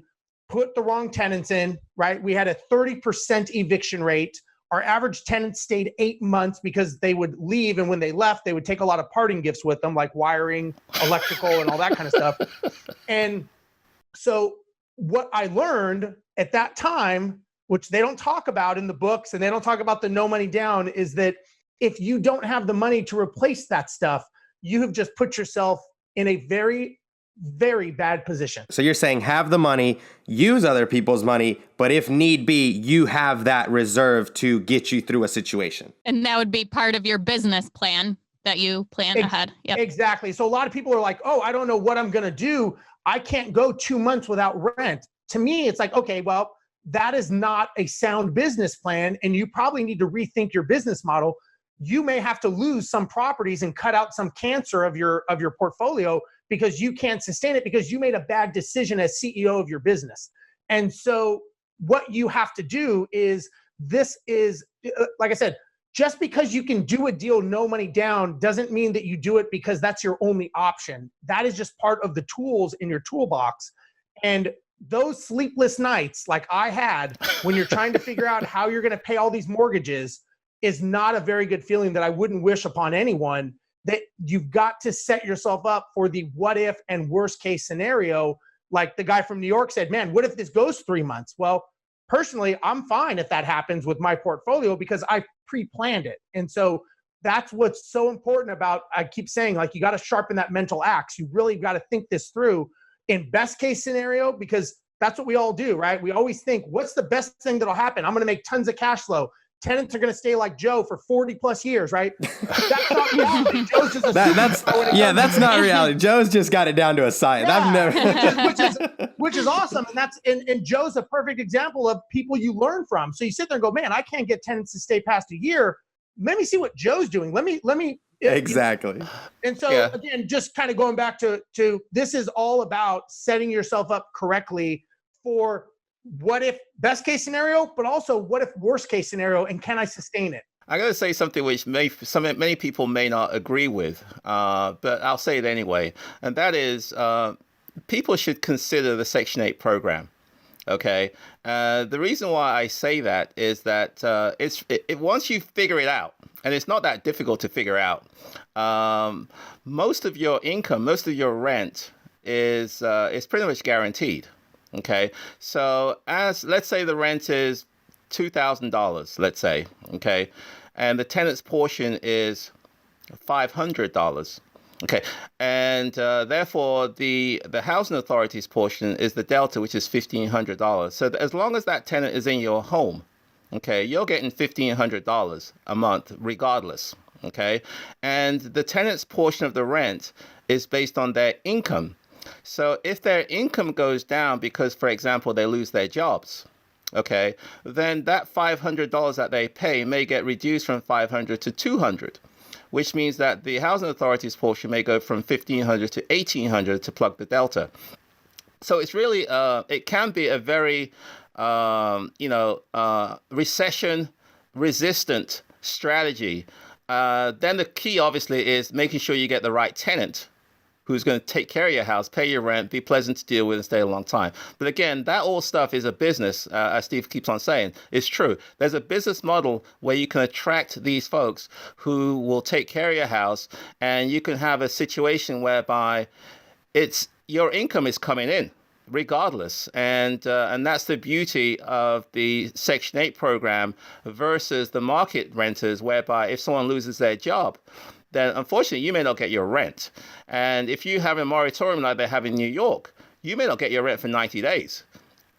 Speaker 3: put the wrong tenants in, right? We had a 30% eviction rate. Our average tenant stayed 8 months because they would leave, and when they left, they would take a lot of parting gifts with them, like wiring, electrical, and all that kind of stuff. And so what I learned at that time, which they don't talk about in the books, and they don't talk about the no money down, is that if you don't have the money to replace that stuff, you have just put yourself in a very, very bad position.
Speaker 2: So you're saying have the money, use other people's money, but if need be, you have that reserve to get you through a situation.
Speaker 1: And that would be part of your business plan that you plan ahead. Yep.
Speaker 3: Exactly. So a lot of people are like, oh, I don't know what I'm going to do. I can't go 2 months without rent. To me, it's like, okay, well, that is not a sound business plan. And you probably need to rethink your business model. You may have to lose some properties and cut out some cancer of your portfolio because you can't sustain it because you made a bad decision as CEO of your business. And so what you have to do is, like I said, just because you can do a deal no money down doesn't mean that you do it because that's your only option. That is just part of the tools in your toolbox. And those sleepless nights like I had when you're trying to figure out how you're going to pay all these mortgages is not a very good feeling that I wouldn't wish upon anyone. That you've got to set yourself up for the what if and worst case scenario. Like the guy from New York said, man, what if this goes 3 months? Well, personally, I'm fine if that happens with my portfolio because I pre-planned it. And so that's what's so important about, I keep saying, like, you got to sharpen that mental axe. You really got to think this through in best case scenario, because that's what we all do, right? We always think, what's the best thing that'll happen? I'm going to make tons of cash flow. Tenants are going to stay like Joe for 40 plus years, right? That's not reality. Joe's just
Speaker 2: that's not reality. Joe's just got it down to a science.
Speaker 3: Yeah.
Speaker 2: I've never,
Speaker 3: which is awesome. And and Joe's a perfect example of people you learn from. So you sit there and go, man, I can't get tenants to stay past a year. Let me see what Joe's doing. Let me.
Speaker 2: Exactly.
Speaker 3: And so again, just kind of going back to this is all about setting yourself up correctly for what if best case scenario, but also what if worst case scenario, and can I sustain it?
Speaker 4: I'm going to say something which many people may not agree with, but I'll say it anyway. And that is people should consider the Section 8 program. Okay. The reason why I say that is that once you figure it out, and it's not that difficult to figure out, most of your income, most of your rent is pretty much guaranteed. Okay, so let's say the rent is $2,000, let's say, okay, and the tenant's portion is $500, okay, and therefore the housing authority's portion is the delta, which is $1,500. So as long as that tenant is in your home, okay, you're getting $1,500 a month regardless, okay, and the tenant's portion of the rent is based on their income. So if their income goes down because, for example, they lose their jobs, okay, then that $500 that they pay may get reduced from $500 to $200. which means that the housing authority's portion may go from 1,500 to 1,800 to plug the delta. So it's really, it can be a very, recession resistant strategy. Then the key obviously is making sure you get the right tenant who's going to take care of your house, pay your rent, be pleasant to deal with, and stay a long time. But again, that all stuff is a business, as Steve keeps on saying. It's true. There's a business model where you can attract these folks who will take care of your house, and you can have a situation whereby it's your income is coming in regardless. And that's the beauty of the Section 8 program versus the market renters, whereby if someone loses their job, then unfortunately you may not get your rent. And if you have a moratorium like they have in New York, you may not get your rent for 90 days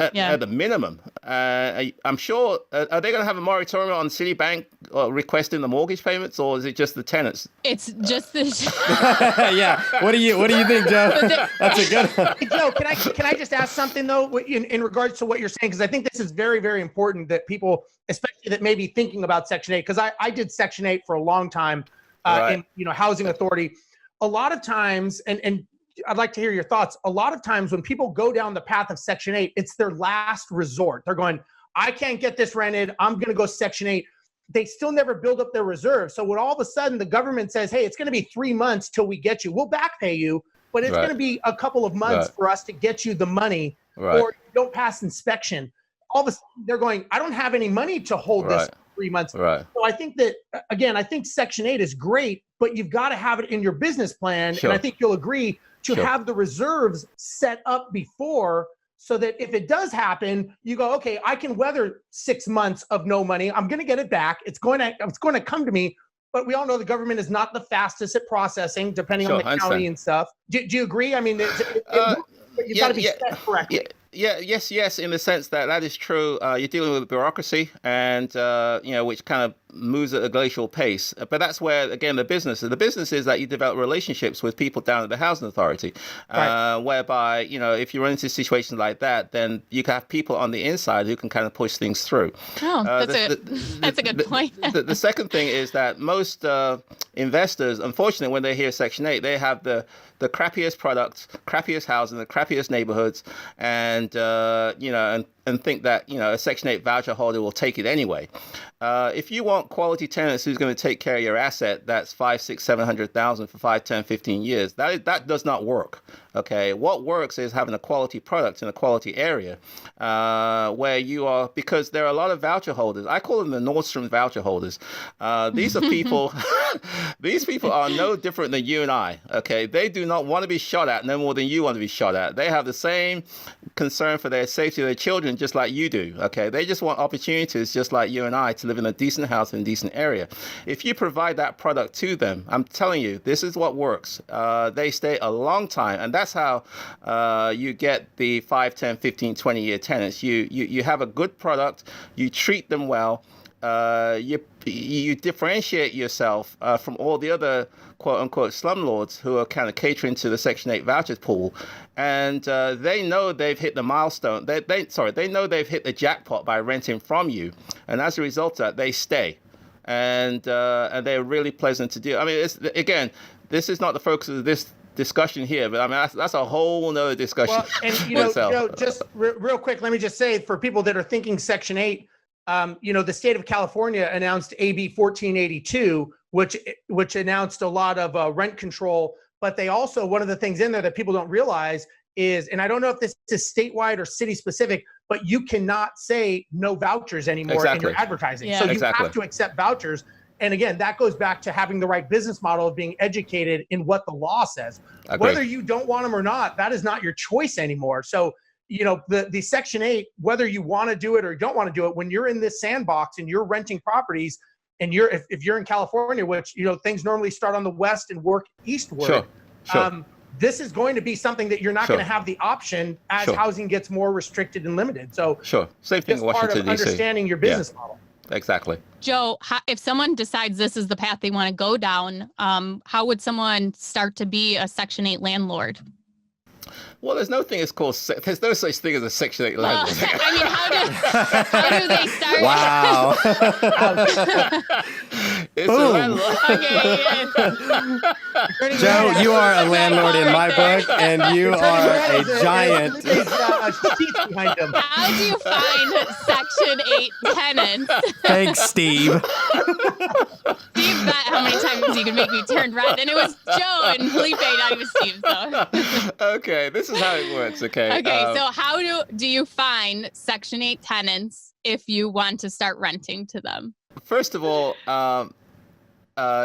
Speaker 4: at the minimum. I'm sure, are they going to have a moratorium on Citibank requesting the mortgage payments, or is it just the tenants?
Speaker 1: It's just the...
Speaker 2: Yeah. What do you think, Joe? That's a good one.
Speaker 3: Hey, Joe, can I just ask something, though, in regards to what you're saying? Because I think this is very, very important that people, especially that may be thinking about Section 8, because I did Section 8 for a long time in housing authority. A lot of times, and I'd like to hear your thoughts. A lot of times when people go down the path of Section 8, it's their last resort. They're going, I can't get this rented, I'm going to go Section 8. They still never build up their reserves. So when all of a sudden the government says, hey, it's going to be 3 months till we get you, we'll back pay you, but it's going to be a couple of months for us to get you the money, or you don't pass inspection. All of a sudden they're going, I don't have any money to hold this 3 months. So I think that, again, I think Section 8 is great, but you've got to have it in your business plan. And I think you'll agree to have the reserves set up before, so that if it does happen, you go, okay, I can weather 6 months of no money. I'm going to get it back. It's going to come to me. But we all know the government is not the fastest at processing, depending on the county and stuff. Do you agree? I mean, you've got to be set correctly.
Speaker 4: Yes, in the sense that is true. You're dealing with bureaucracy, and which kind of moves at a glacial pace. But that's where, again, the business is that you develop relationships with people down at the housing authority, whereby, if you run into situations like that, then you can have people on the inside who can kind of push things through.
Speaker 1: That's a good point.
Speaker 4: The second thing is that most investors, unfortunately, when they hear Section 8, they have the crappiest products, crappiest housing, the crappiest neighborhoods, and think that a Section 8 voucher holder will take it anyway. If you want quality tenants who's going to take care of your asset, that's 500, 600, 700,000 for 5, 10, 15 years. That does not work. Okay, what works is having a quality product in a quality area, where you are, because there are a lot of voucher holders. I call them the Nordstrom voucher holders. These are people. These people are no different than you and I. Okay, they do not want to be shot at no more than you want to be shot at. They have the same concern for their safety of their children, just like you do. Okay, they just want opportunities, just like you and I, to live in a decent house in a decent area. If you provide that product to them, I'm telling you, this is what works. They stay a long time, and that's how you get the 5, 10, 15, 20-year tenants. You have a good product, you treat them well, you differentiate yourself from all the other quote-unquote slumlords who are kind of catering to the Section 8 vouchers pool, and they know they've hit the milestone. They know they've hit the jackpot by renting from you, and as a result of that, they stay, and they're really pleasant to deal. I mean, this is not the focus of this discussion here, but I mean that's a whole nother discussion.
Speaker 3: Well, and just real quick, let me just say, for people that are thinking Section 8. The state of California announced AB 1482, which announced a lot of rent control. But they also, one of the things in there that people don't realize is, and I don't know if this is statewide or city specific, but you cannot say no vouchers anymore in your advertising. So you have to accept vouchers. And again, that goes back to having the right business model of being educated in what the law says. Whether you don't want them or not, that is not your choice anymore. So the Section 8, whether you want to do it or you don't want to do it, when you're in this sandbox and you're renting properties, and if you're in California, which things normally start on the west and work eastward, this is going to be something that you're not going to have the option as housing gets more restricted and limited. So
Speaker 4: same thing in Washington,
Speaker 3: part of understanding your business model.
Speaker 4: Exactly.
Speaker 1: Joe, if someone decides this is the path they want to go down, how would someone start to be a Section 8 landlord?
Speaker 4: Well, there's no such thing as a Section 8 landlord.
Speaker 1: I mean, how do they start?
Speaker 2: Wow.
Speaker 4: It's a
Speaker 2: Boom.
Speaker 4: landlord.
Speaker 1: Okay,
Speaker 2: Joe, you are a landlord in my book, and you are a giant.
Speaker 3: Sheets behind him.
Speaker 1: how do you find Section 8 tenants?
Speaker 2: Thanks, Steve.
Speaker 1: Steve bet how many times you could make me turn red, and it was Joe and Felipe, not even Steve. So.
Speaker 4: Okay, this is how it works. Okay.
Speaker 1: Okay, so how do you find Section 8 tenants if you want to start renting to them?
Speaker 4: First of all,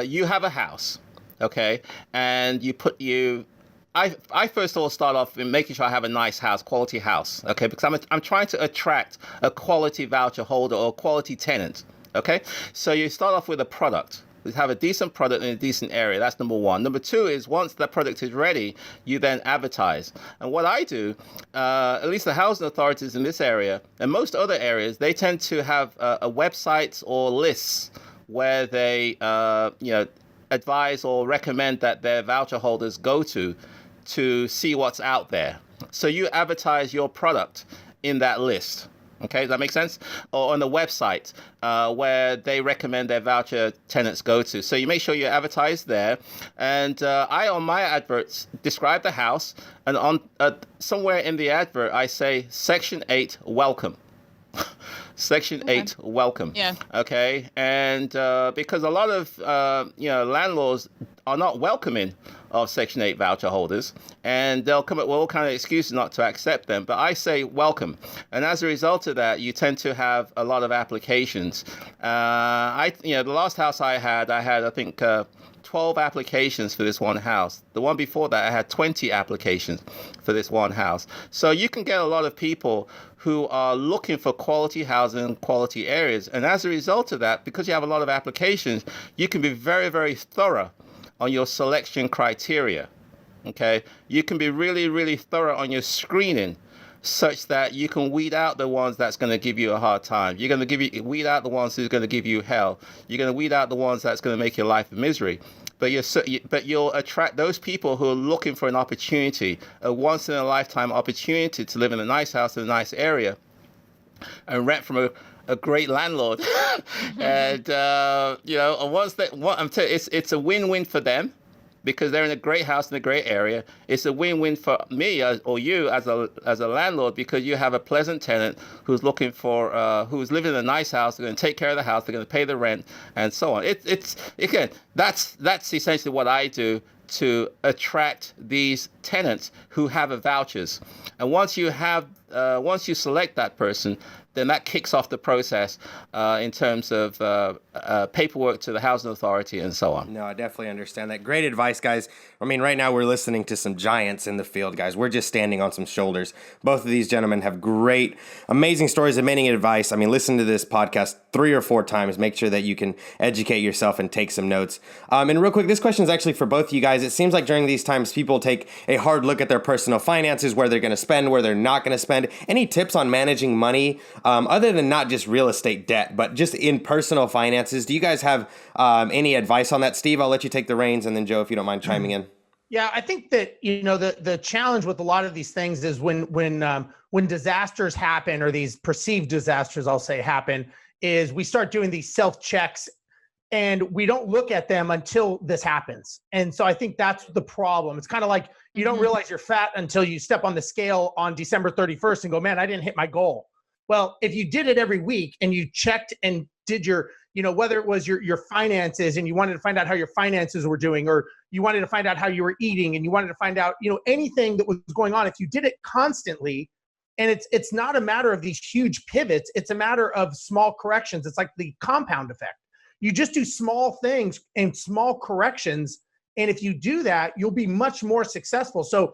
Speaker 4: you have a house, okay, and I first of all start off in making sure I have a nice house, quality house, okay, because I'm trying to attract a quality voucher holder or quality tenant, okay. So you start off with a product. You have a decent product in a decent area. That's number one. Number two is once that product is ready, you then advertise. And what I do, at least the housing authorities in this area and most other areas, they tend to have a website or lists where they, advise or recommend that their voucher holders go to see what's out there. So you advertise your product in that list. Okay, does that make sense? Or on the website where they recommend their voucher tenants go to. So you make sure you advertise there. And I, on my adverts, describe the house. And on somewhere in the advert, I say Section 8, welcome. Section 8, welcome.
Speaker 1: Yeah.
Speaker 4: Okay. And because a lot of, landlords are not welcoming of Section 8 voucher holders, and they'll come up with all kind of excuses not to accept them. But I say welcome. And as a result of that, you tend to have a lot of applications. The last house I had, I think, 12 applications for this one house. The one before that, I had 20 applications for this one house. So you can get a lot of people who are looking for quality housing, quality areas. And as a result of that, because you have a lot of applications, you can be very, very thorough on your selection criteria. Okay? You can be really, really thorough on your screening, such that you can weed out the ones that's going to give you a hard time. You're going to weed out the ones who's going to give you hell. You're going to weed out the ones that's going to make your life a misery. But you'll attract those people who are looking for an opportunity, a once in a lifetime opportunity to live in a nice house in a nice area and rent from a great landlord. And it's a win-win for them, because they're in a great house in a great area. It's a win-win for me or you as a landlord, because you have a pleasant tenant who's looking for who's living in a nice house. They're going to take care of the house. They're going to pay the rent and so on. It's again, that's essentially what I do to attract these tenants who have a vouchers. And once you select that person, then that kicks off the process in terms of paperwork to the housing authority and so on.
Speaker 2: No, I definitely understand that. Great advice, guys. I mean, right now we're listening to some giants in the field, guys. We're just standing on some shoulders. Both of these gentlemen have great, amazing stories, amazing advice. I mean, listen to this podcast 3 or 4 times. Make sure that you can educate yourself and take some notes. And real quick, this question is actually for both of you guys. It seems like during these times, people take a hard look at their personal finances, where they're going to spend, where they're not going to spend. Any tips on managing money, other than not just real estate debt, but just in personal finances? Do you guys have any advice on that? Steve, I'll let you take the reins, and then Joe, if you don't mind chiming in.
Speaker 3: Yeah, I think that, the challenge with a lot of these things is when disasters happen, or these perceived disasters, I'll say, happen, is we start doing these self-checks and we don't look at them until this happens. And so I think that's the problem. It's kind of like you don't realize you're fat until you step on the scale on December 31st and go, man, I didn't hit my goal. Well, if you did it every week and you checked and did your, whether it was your finances and you wanted to find out how your finances were doing, or you wanted to find out how you were eating, and you wanted to find out, anything that was going on, if you did it constantly, and it's not a matter of these huge pivots, it's a matter of small corrections. It's like the compound effect. You just do small things and small corrections. And if you do that, you'll be much more successful. So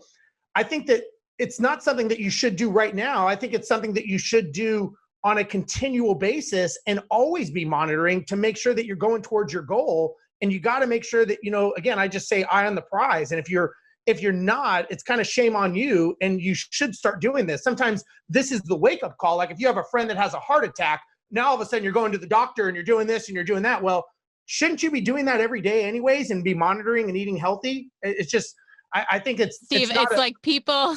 Speaker 3: I think that it's not something that you should do right now. I think it's something that you should do on a continual basis and always be monitoring to make sure that you're going towards your goal. And you got to make sure that, again, I just say eye on the prize. And if you're not, it's kind of shame on you, and you should start doing this. Sometimes this is the wake-up call. Like if you have a friend that has a heart attack, now all of a sudden you're going to the doctor and you're doing this and you're doing that. Well, shouldn't you be doing that every day anyways and be monitoring and eating healthy? It's just, I think it's
Speaker 1: Steve, it's like people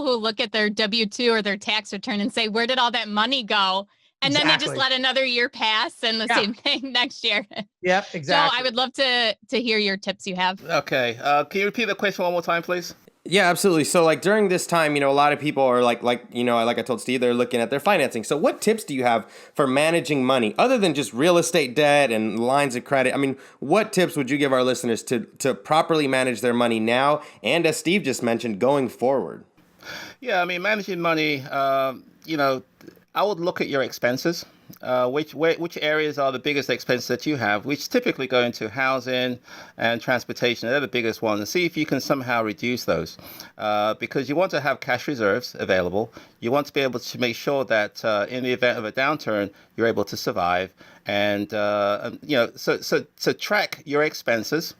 Speaker 1: who look at their W-2 or their tax return and say, where did all that money go? And then they just
Speaker 3: Exactly.
Speaker 1: let another year pass and the
Speaker 3: Yeah.
Speaker 1: same thing next year.
Speaker 3: Yep, exactly.
Speaker 1: Joe, I would love to hear your tips you have.
Speaker 4: Okay. Can you repeat the question one more time, please?
Speaker 2: Yeah, absolutely. So like during this time, a lot of people are like I told Steve, they're looking at their financing. So what tips do you have for managing money other than just real estate debt and lines of credit? I mean, what tips would you give our listeners to properly manage their money now and, as Steve just mentioned, going forward?
Speaker 4: Yeah, I mean, managing money, I would look at your expenses. Which areas are the biggest expenses that you have, which typically go into housing and transportation. They're the biggest ones. And see if you can somehow reduce those, because you want to have cash reserves available. You want to be able to make sure that in the event of a downturn, you're able to survive. And so track your expenses.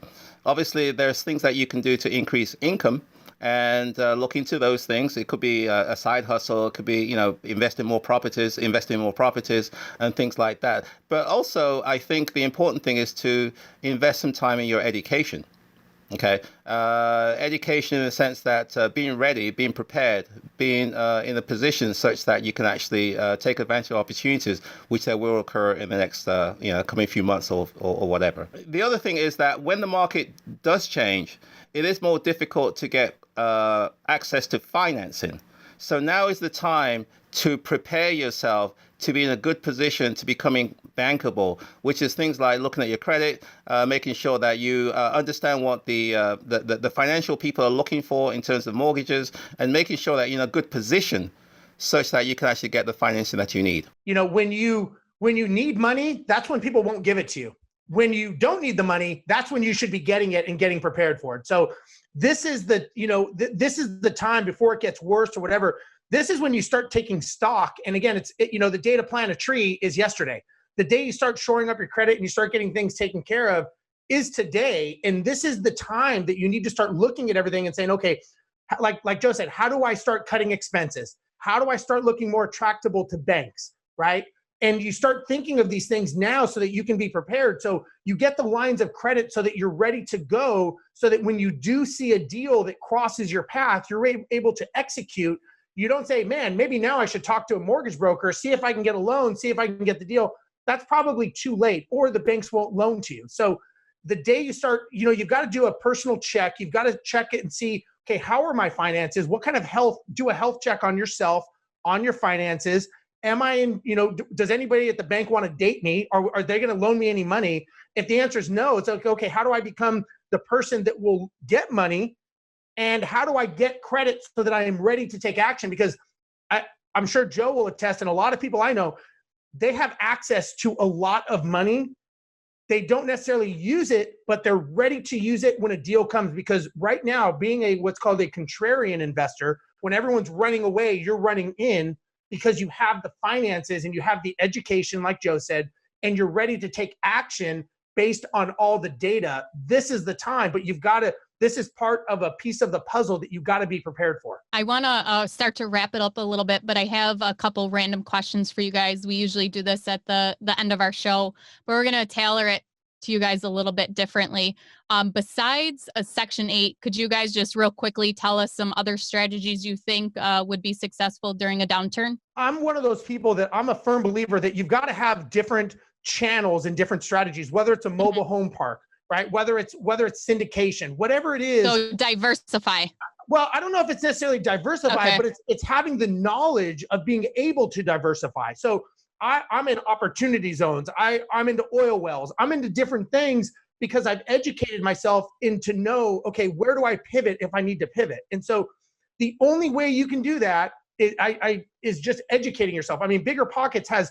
Speaker 4: Obviously, there's things that you can do to increase income. And look into those things. It could be a side hustle. It could be, investing in more properties, and things like that. But also, I think the important thing is to invest some time in your education. Okay, education in the sense that being ready, being prepared, being in a position such that you can actually take advantage of opportunities, which there will occur in the next, coming few months or whatever. The other thing is that when the market does change, it is more difficult to get access to financing. So now is the time to prepare yourself to be in a good position to becoming bankable, which is things like looking at your credit, making sure that you understand what the financial people are looking for in terms of mortgages, and making sure that you're in a good position such that you can actually get the financing that you need.
Speaker 3: When you need money, that's when people won't give it to you. When you don't need the money, that's when you should be getting it and getting prepared for it. So this is this is the time before it gets worse or whatever. This is when you start taking stock. And again, the day to plant a tree is yesterday. The day you start shoring up your credit and you start getting things taken care of is today. And this is the time that you need to start looking at everything and saying, okay, like Joe said, how do I start cutting expenses? How do I start looking more attractable to banks, right? And you start thinking of these things now so that you can be prepared. So you get the lines of credit so that you're ready to go, so that when you do see a deal that crosses your path, you're able to execute. You don't say, man, maybe now I should talk to a mortgage broker, see if I can get a loan, see if I can get the deal. That's probably too late, or the banks won't loan to you. So the day you start, you've got to do a personal check. You've got to check it and see, okay, how are my finances? What kind of do a health check on yourself, on your finances. Am I in, does anybody at the bank want to date me? Or are they going to loan me any money? If the answer is no, it's like, okay, how do I become the person that will get money? And how do I get credit so that I am ready to take action? Because I'm sure Joe will attest, and a lot of people I know, they have access to a lot of money. They don't necessarily use it, but they're ready to use it when a deal comes. Because right now, being what's called a contrarian investor, when everyone's running away, you're running in, because you have the finances and you have the education, like Joe said, and you're ready to take action based on all the data. This is the time, but this is part of a piece of the puzzle that you've got to be prepared for.
Speaker 1: I want to start to wrap it up a little bit, but I have a couple random questions for you guys. We usually do this at the end of our show, but we're going to tailor it to you guys a little bit differently. Besides a Section 8, could you guys just real quickly tell us some other strategies you think would be successful during a downturn?
Speaker 3: I'm one of those people that I'm a firm believer that you've got to have different channels and different strategies, whether it's a mobile home park, right? Whether it's syndication, whatever it is.
Speaker 1: So diversify.
Speaker 3: Well, I don't know if it's necessarily diversify, but it's having the knowledge of being able to diversify. So I'm in opportunity zones. I'm into oil wells. I'm into different things because I've educated myself into know, okay, where do I pivot if I need to pivot? And so the only way you can do that is just educating yourself. I mean, BiggerPockets has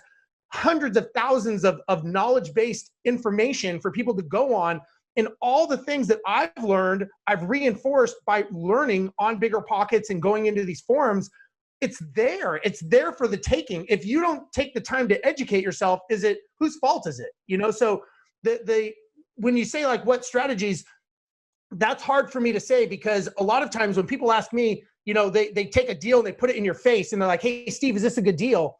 Speaker 3: hundreds of thousands of knowledge-based information for people to go on. And all the things that I've learned, I've reinforced by learning on BiggerPockets and going into these forums. It's there for the taking. If you don't take the time to educate yourself, whose fault is it? So when you say like what strategies, that's hard for me to say, because a lot of times when people ask me, they take a deal and they put it in your face and they're like, hey, Steve, is this a good deal?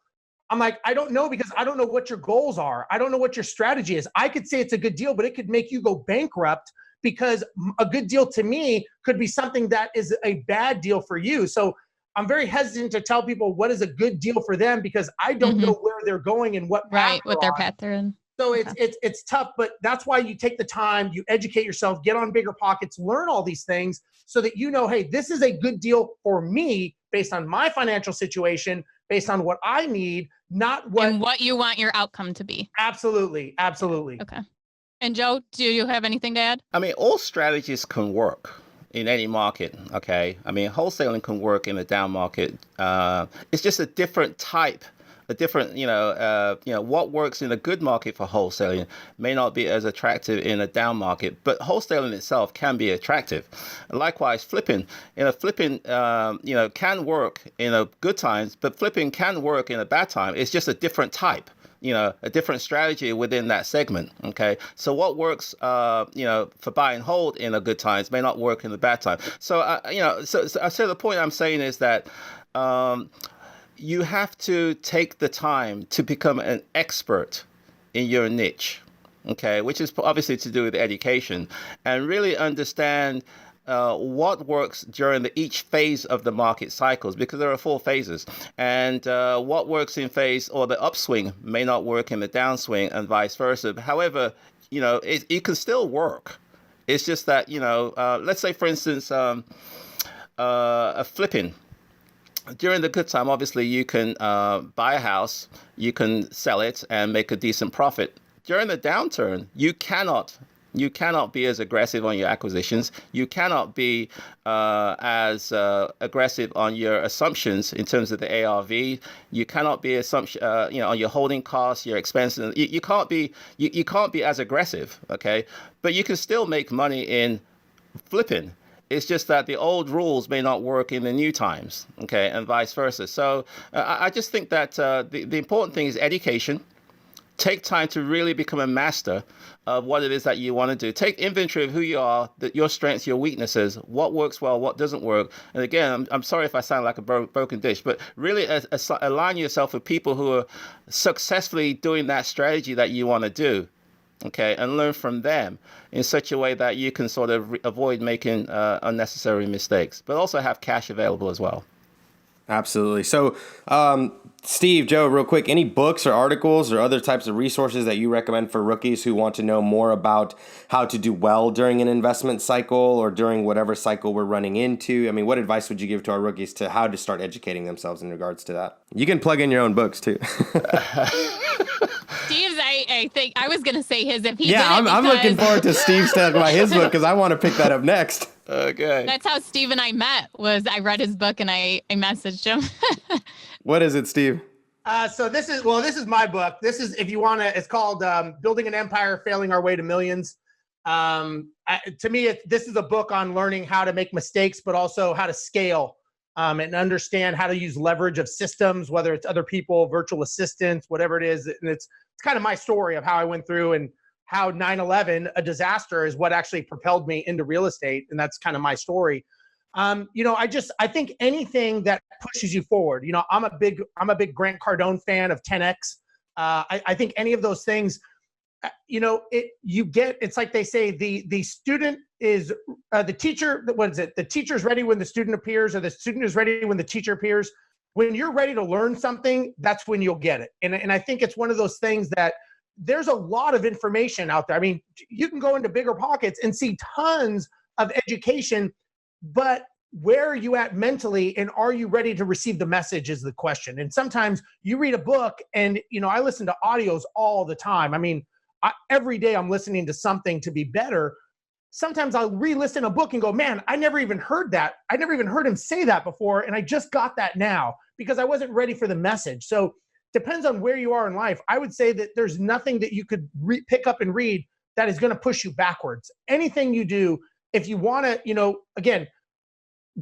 Speaker 3: I'm like, I don't know, because I don't know what your goals are. I don't know what your strategy is. I could say it's a good deal, but it could make you go bankrupt, because a good deal to me could be something that is a bad deal for you. So I'm very hesitant to tell people what is a good deal for them because I don't know where they're going and what path
Speaker 1: what
Speaker 3: they're
Speaker 1: their
Speaker 3: on.
Speaker 1: path they're in.
Speaker 3: So it's tough, but that's why you take the time, you educate yourself, get on BiggerPockets, learn all these things so that you know, hey, this is a good deal for me based on my financial situation, based on what I need, not what
Speaker 1: and what you want your outcome to be.
Speaker 3: Absolutely.
Speaker 1: Okay. And Joe, do you have anything to add?
Speaker 4: I mean, all strategies can work in any market. Okay. I mean, wholesaling can work in a down market. It's just a different type. A different, what works in a good market for wholesaling may not be as attractive in a down market, but wholesaling itself can be attractive. Likewise, flipping, can work in a good times, but flipping can work in a bad time. It's just a different type, a different strategy within that segment. Okay. So what works, for buy and hold in a good times may not work in the bad time. So, so the point I'm saying is that, you have to take the time to become an expert in your niche, okay, which is obviously to do with education, and really understand what works during each phase of the market cycles, because there are 4 phases, and what works in phase or the upswing may not work in the downswing and vice versa. However, it can still work. It's just that, let's say, for instance, a flipping. During the good time, obviously, you can buy a house, you can sell it and make a decent profit. During the downturn, you cannot be as aggressive on your acquisitions. You cannot be as aggressive on your assumptions in terms of the ARV. You cannot be on your holding costs, your expenses. You can't be as aggressive. Okay, but you can still make money in flipping. It's just that the old rules may not work in the new times, okay, and vice versa. So I just think that the important thing is education. Take time to really become a master of what it is that you want to do. Take inventory of who you are, your strengths, your weaknesses, what works well, what doesn't work. And again, I'm sorry if I sound like a broken dish, but really align yourself with people who are successfully doing that strategy that you want to do. Okay, and learn from them in such a way that you can sort of avoid making unnecessary mistakes, but also have cash available as well.
Speaker 2: Absolutely. So, Steve, Joe, real quick, any books or articles or other types of resources that you recommend for rookies who want to know more about how to do well during an investment cycle or during whatever cycle we're running into? I mean, what advice would you give to our rookies to how to start educating themselves in regards to that? You can plug in your own books too.
Speaker 1: Steve's, I think I was going to say his if he
Speaker 2: Yeah, I'm looking forward to Steve's talking about his book because I want to pick that up next.
Speaker 4: Okay.
Speaker 1: That's how Steve and I met. Was I read his book and I messaged him.
Speaker 2: What is it, Steve?
Speaker 3: So this is my book. This is, if you want to, it's called Building an Empire, Failing Our Way to Millions. To me, this is a book on learning how to make mistakes, but also how to scale and understand how to use leverage of systems, whether it's other people, virtual assistants, whatever it is. And it's kind of my story of how I went through and how 9/11, a disaster, is what actually propelled me into real estate. And that's kind of my story. I think anything that pushes you forward, I'm a big Grant Cardone fan of 10X. I think any of those things, it's like they say, the student is the teacher. What is it? The teacher's ready when the student appears, or the student is ready when the teacher appears. When you're ready to learn something, that's when you'll get it. And I think it's one of those things that there's a lot of information out there. I mean, you can go into BiggerPockets and see tons of education, but where are you at mentally, and are you ready to receive the message is the question. And sometimes you read a book, and I listen to audios all the time. I mean, every day I'm listening to something to be better. Sometimes I'll re-listen a book and go, man, I never even heard that. I never even heard him say that before, and I just got that now because I wasn't ready for the message. So depends on where you are in life. I would say that there's nothing that you could pick up and read that is going to push you backwards. Anything you do, if you want to, again,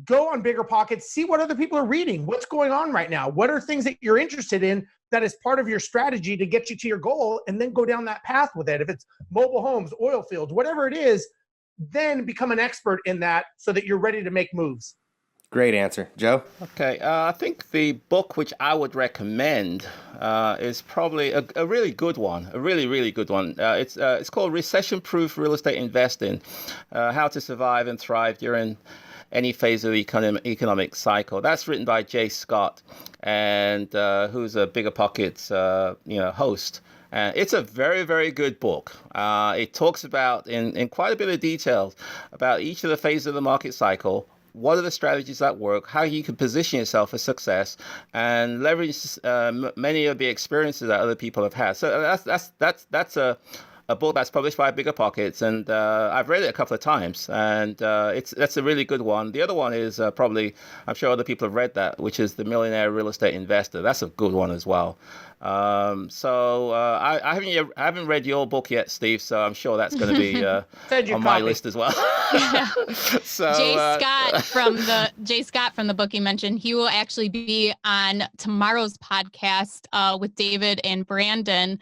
Speaker 3: go on BiggerPockets, see what other people are reading, what's going on right now, what are things that you're interested in that is part of your strategy to get you to your goal, and then go down that path with it. If it's mobile homes, oil fields, whatever it is, then become an expert in that so that you're ready to make moves.
Speaker 2: Great answer. Joe?
Speaker 4: Okay. I think the book which I would recommend is probably a really good one, a really, really good one. It's called Recession-Proof Real Estate Investing, How to Survive and Thrive During any phase of the economic cycle. That's written by Jay Scott, and who's a BiggerPockets host. It's a very, very good book. It talks about in quite a bit of detail about each of the phases of the market cycle. What are the strategies that work? How you can position yourself for success and leverage many of the experiences that other people have had. So that's a book that's published by BiggerPockets, and I've read it a couple of times, and that's a really good one. The other one is probably, I'm sure other people have read that, which is The Millionaire Real Estate Investor. That's a good one as well. I haven't read your book yet, Steve, so I'm sure that's going to be on my list as well. So
Speaker 1: Jay Scott from the book you mentioned, he will actually be on tomorrow's podcast with David and Brandon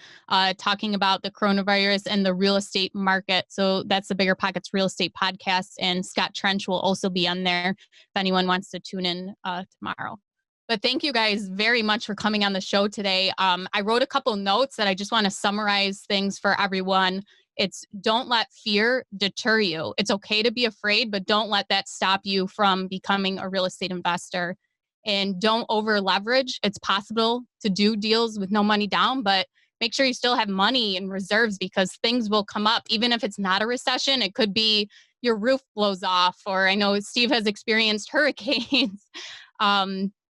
Speaker 1: talking about the coronavirus and the real estate market. So that's the BiggerPockets Real Estate Podcast, and Scott Trench will also be on there if anyone wants to tune in tomorrow. But thank you guys very much for coming on the show today. I wrote a couple notes that I just want to summarize things for everyone. It's don't let fear deter you. It's okay to be afraid, but don't let that stop you from becoming a real estate investor. And don't over leverage. It's possible to do deals with no money down, but make sure you still have money in reserves because things will come up. Even if it's not a recession, it could be your roof blows off, or I know Steve has experienced hurricanes.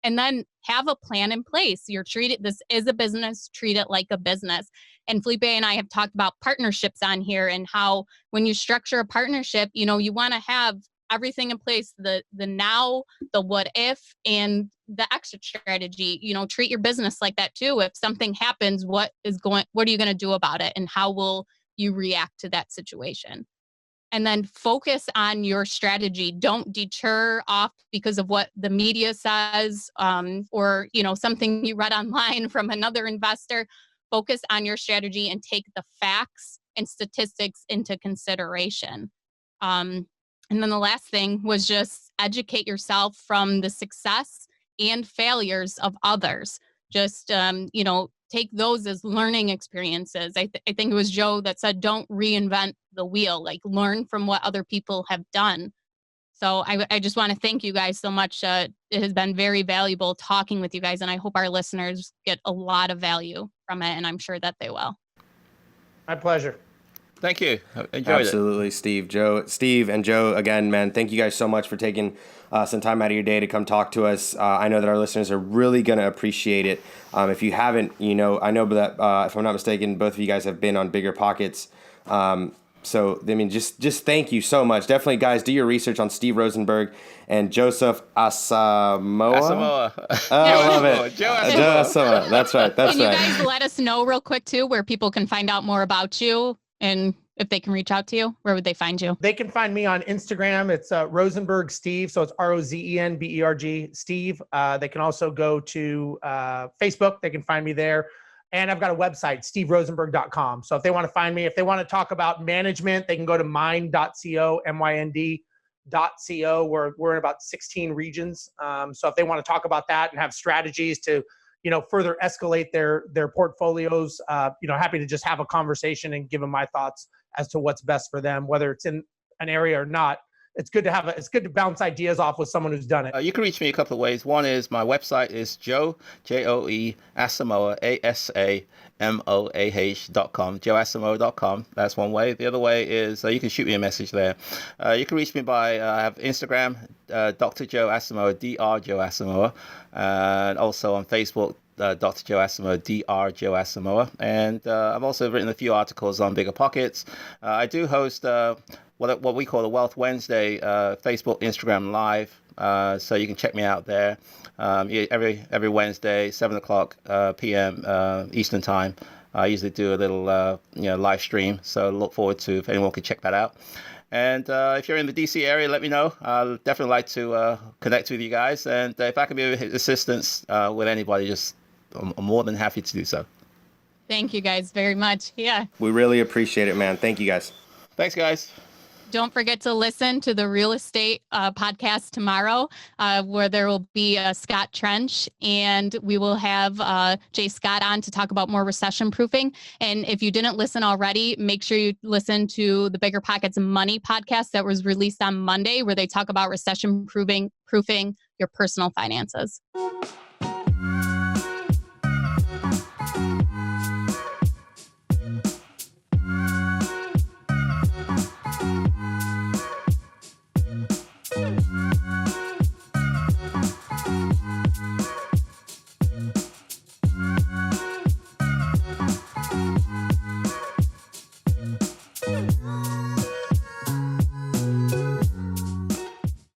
Speaker 1: And then have a plan in place. This is a business, treat it like a business. And Felipe and I have talked about partnerships on here and how when you structure a partnership, you want to have everything in place, the now, the what if, and the exit strategy. Treat your business like that too. If something happens, what are you going to do about it? And how will you react to that situation? And then focus on your strategy. Don't deter off because of what the media says or something you read online from another investor. Focus on your strategy and take the facts and statistics into consideration. And then the last thing was just educate yourself from the success and failures of others. Just, take those as learning experiences. I think it was Joe that said, don't reinvent the wheel, like learn from what other people have done. So I just want to thank you guys so much. It has been very valuable talking with you guys, and I hope our listeners get a lot of value from it, and I'm sure that they will.
Speaker 3: My pleasure.
Speaker 4: Thank you. Enjoyed
Speaker 2: Absolutely, it. Steve and Joe, again, man, thank you guys so much for taking some time out of your day to come talk to us. I know that our listeners are really going to appreciate it. If you haven't, I know that if I'm not mistaken, both of you guys have been on BiggerPockets. So, I mean, just thank you so much. Definitely, guys, do your research on Steve Rozenberg and Joseph Asamoah. Oh, I love it. Joe Asamoah. That's right. Can
Speaker 1: you guys let us know real quick, too, where people can find out more about you? And if they can reach out to you, where would they find you?
Speaker 3: They can find me on Instagram. It's Rozenberg Steve. So it's Rozenberg Steve. They can also go to Facebook. They can find me there. And I've got a website, steverozenberg.com. So if they want to find me, if they want to talk about management, they can go to mind.co, MYND.co. We're in about 16 regions. So if they want to talk about that and have strategies to further escalate their portfolios, happy to just have a conversation and give them my thoughts as to what's best for them, whether it's in an area or not. It's good to bounce ideas off with someone who's done it.
Speaker 4: You can reach me a couple of ways. One is my website is Joe, Joe Asamoah, ASAMOAH.com, joeasamoah.com. That's one way. The other way is you can shoot me a message there. You can reach me by, I have Instagram, Dr. Joe Asamoah, Dr. Joe Asamoah, and also on Facebook, Dr. Joe Asamoah, Dr. Joe Asamoah. And I've also written a few articles on BiggerPockets. I do host what we call the Wealth Wednesday Facebook, Instagram Live. So you can check me out there every Wednesday, 7:00 p.m. Eastern Time. I usually do a little live stream. So look forward to if anyone can check that out. And if you're in the DC area, let me know. I'll definitely like to connect with you guys. And if I can be of assistance with anybody, I'm more than happy to do so.
Speaker 1: Thank you guys very much. Yeah.
Speaker 2: We really appreciate it, man. Thank you guys.
Speaker 4: Thanks, guys.
Speaker 1: Don't forget to listen to the real estate podcast tomorrow, where there will be Scott Trench, and we will have Jay Scott on to talk about more recession proofing. And if you didn't listen already, make sure you listen to the BiggerPockets Money podcast that was released on Monday, where they talk about recession proofing your personal finances.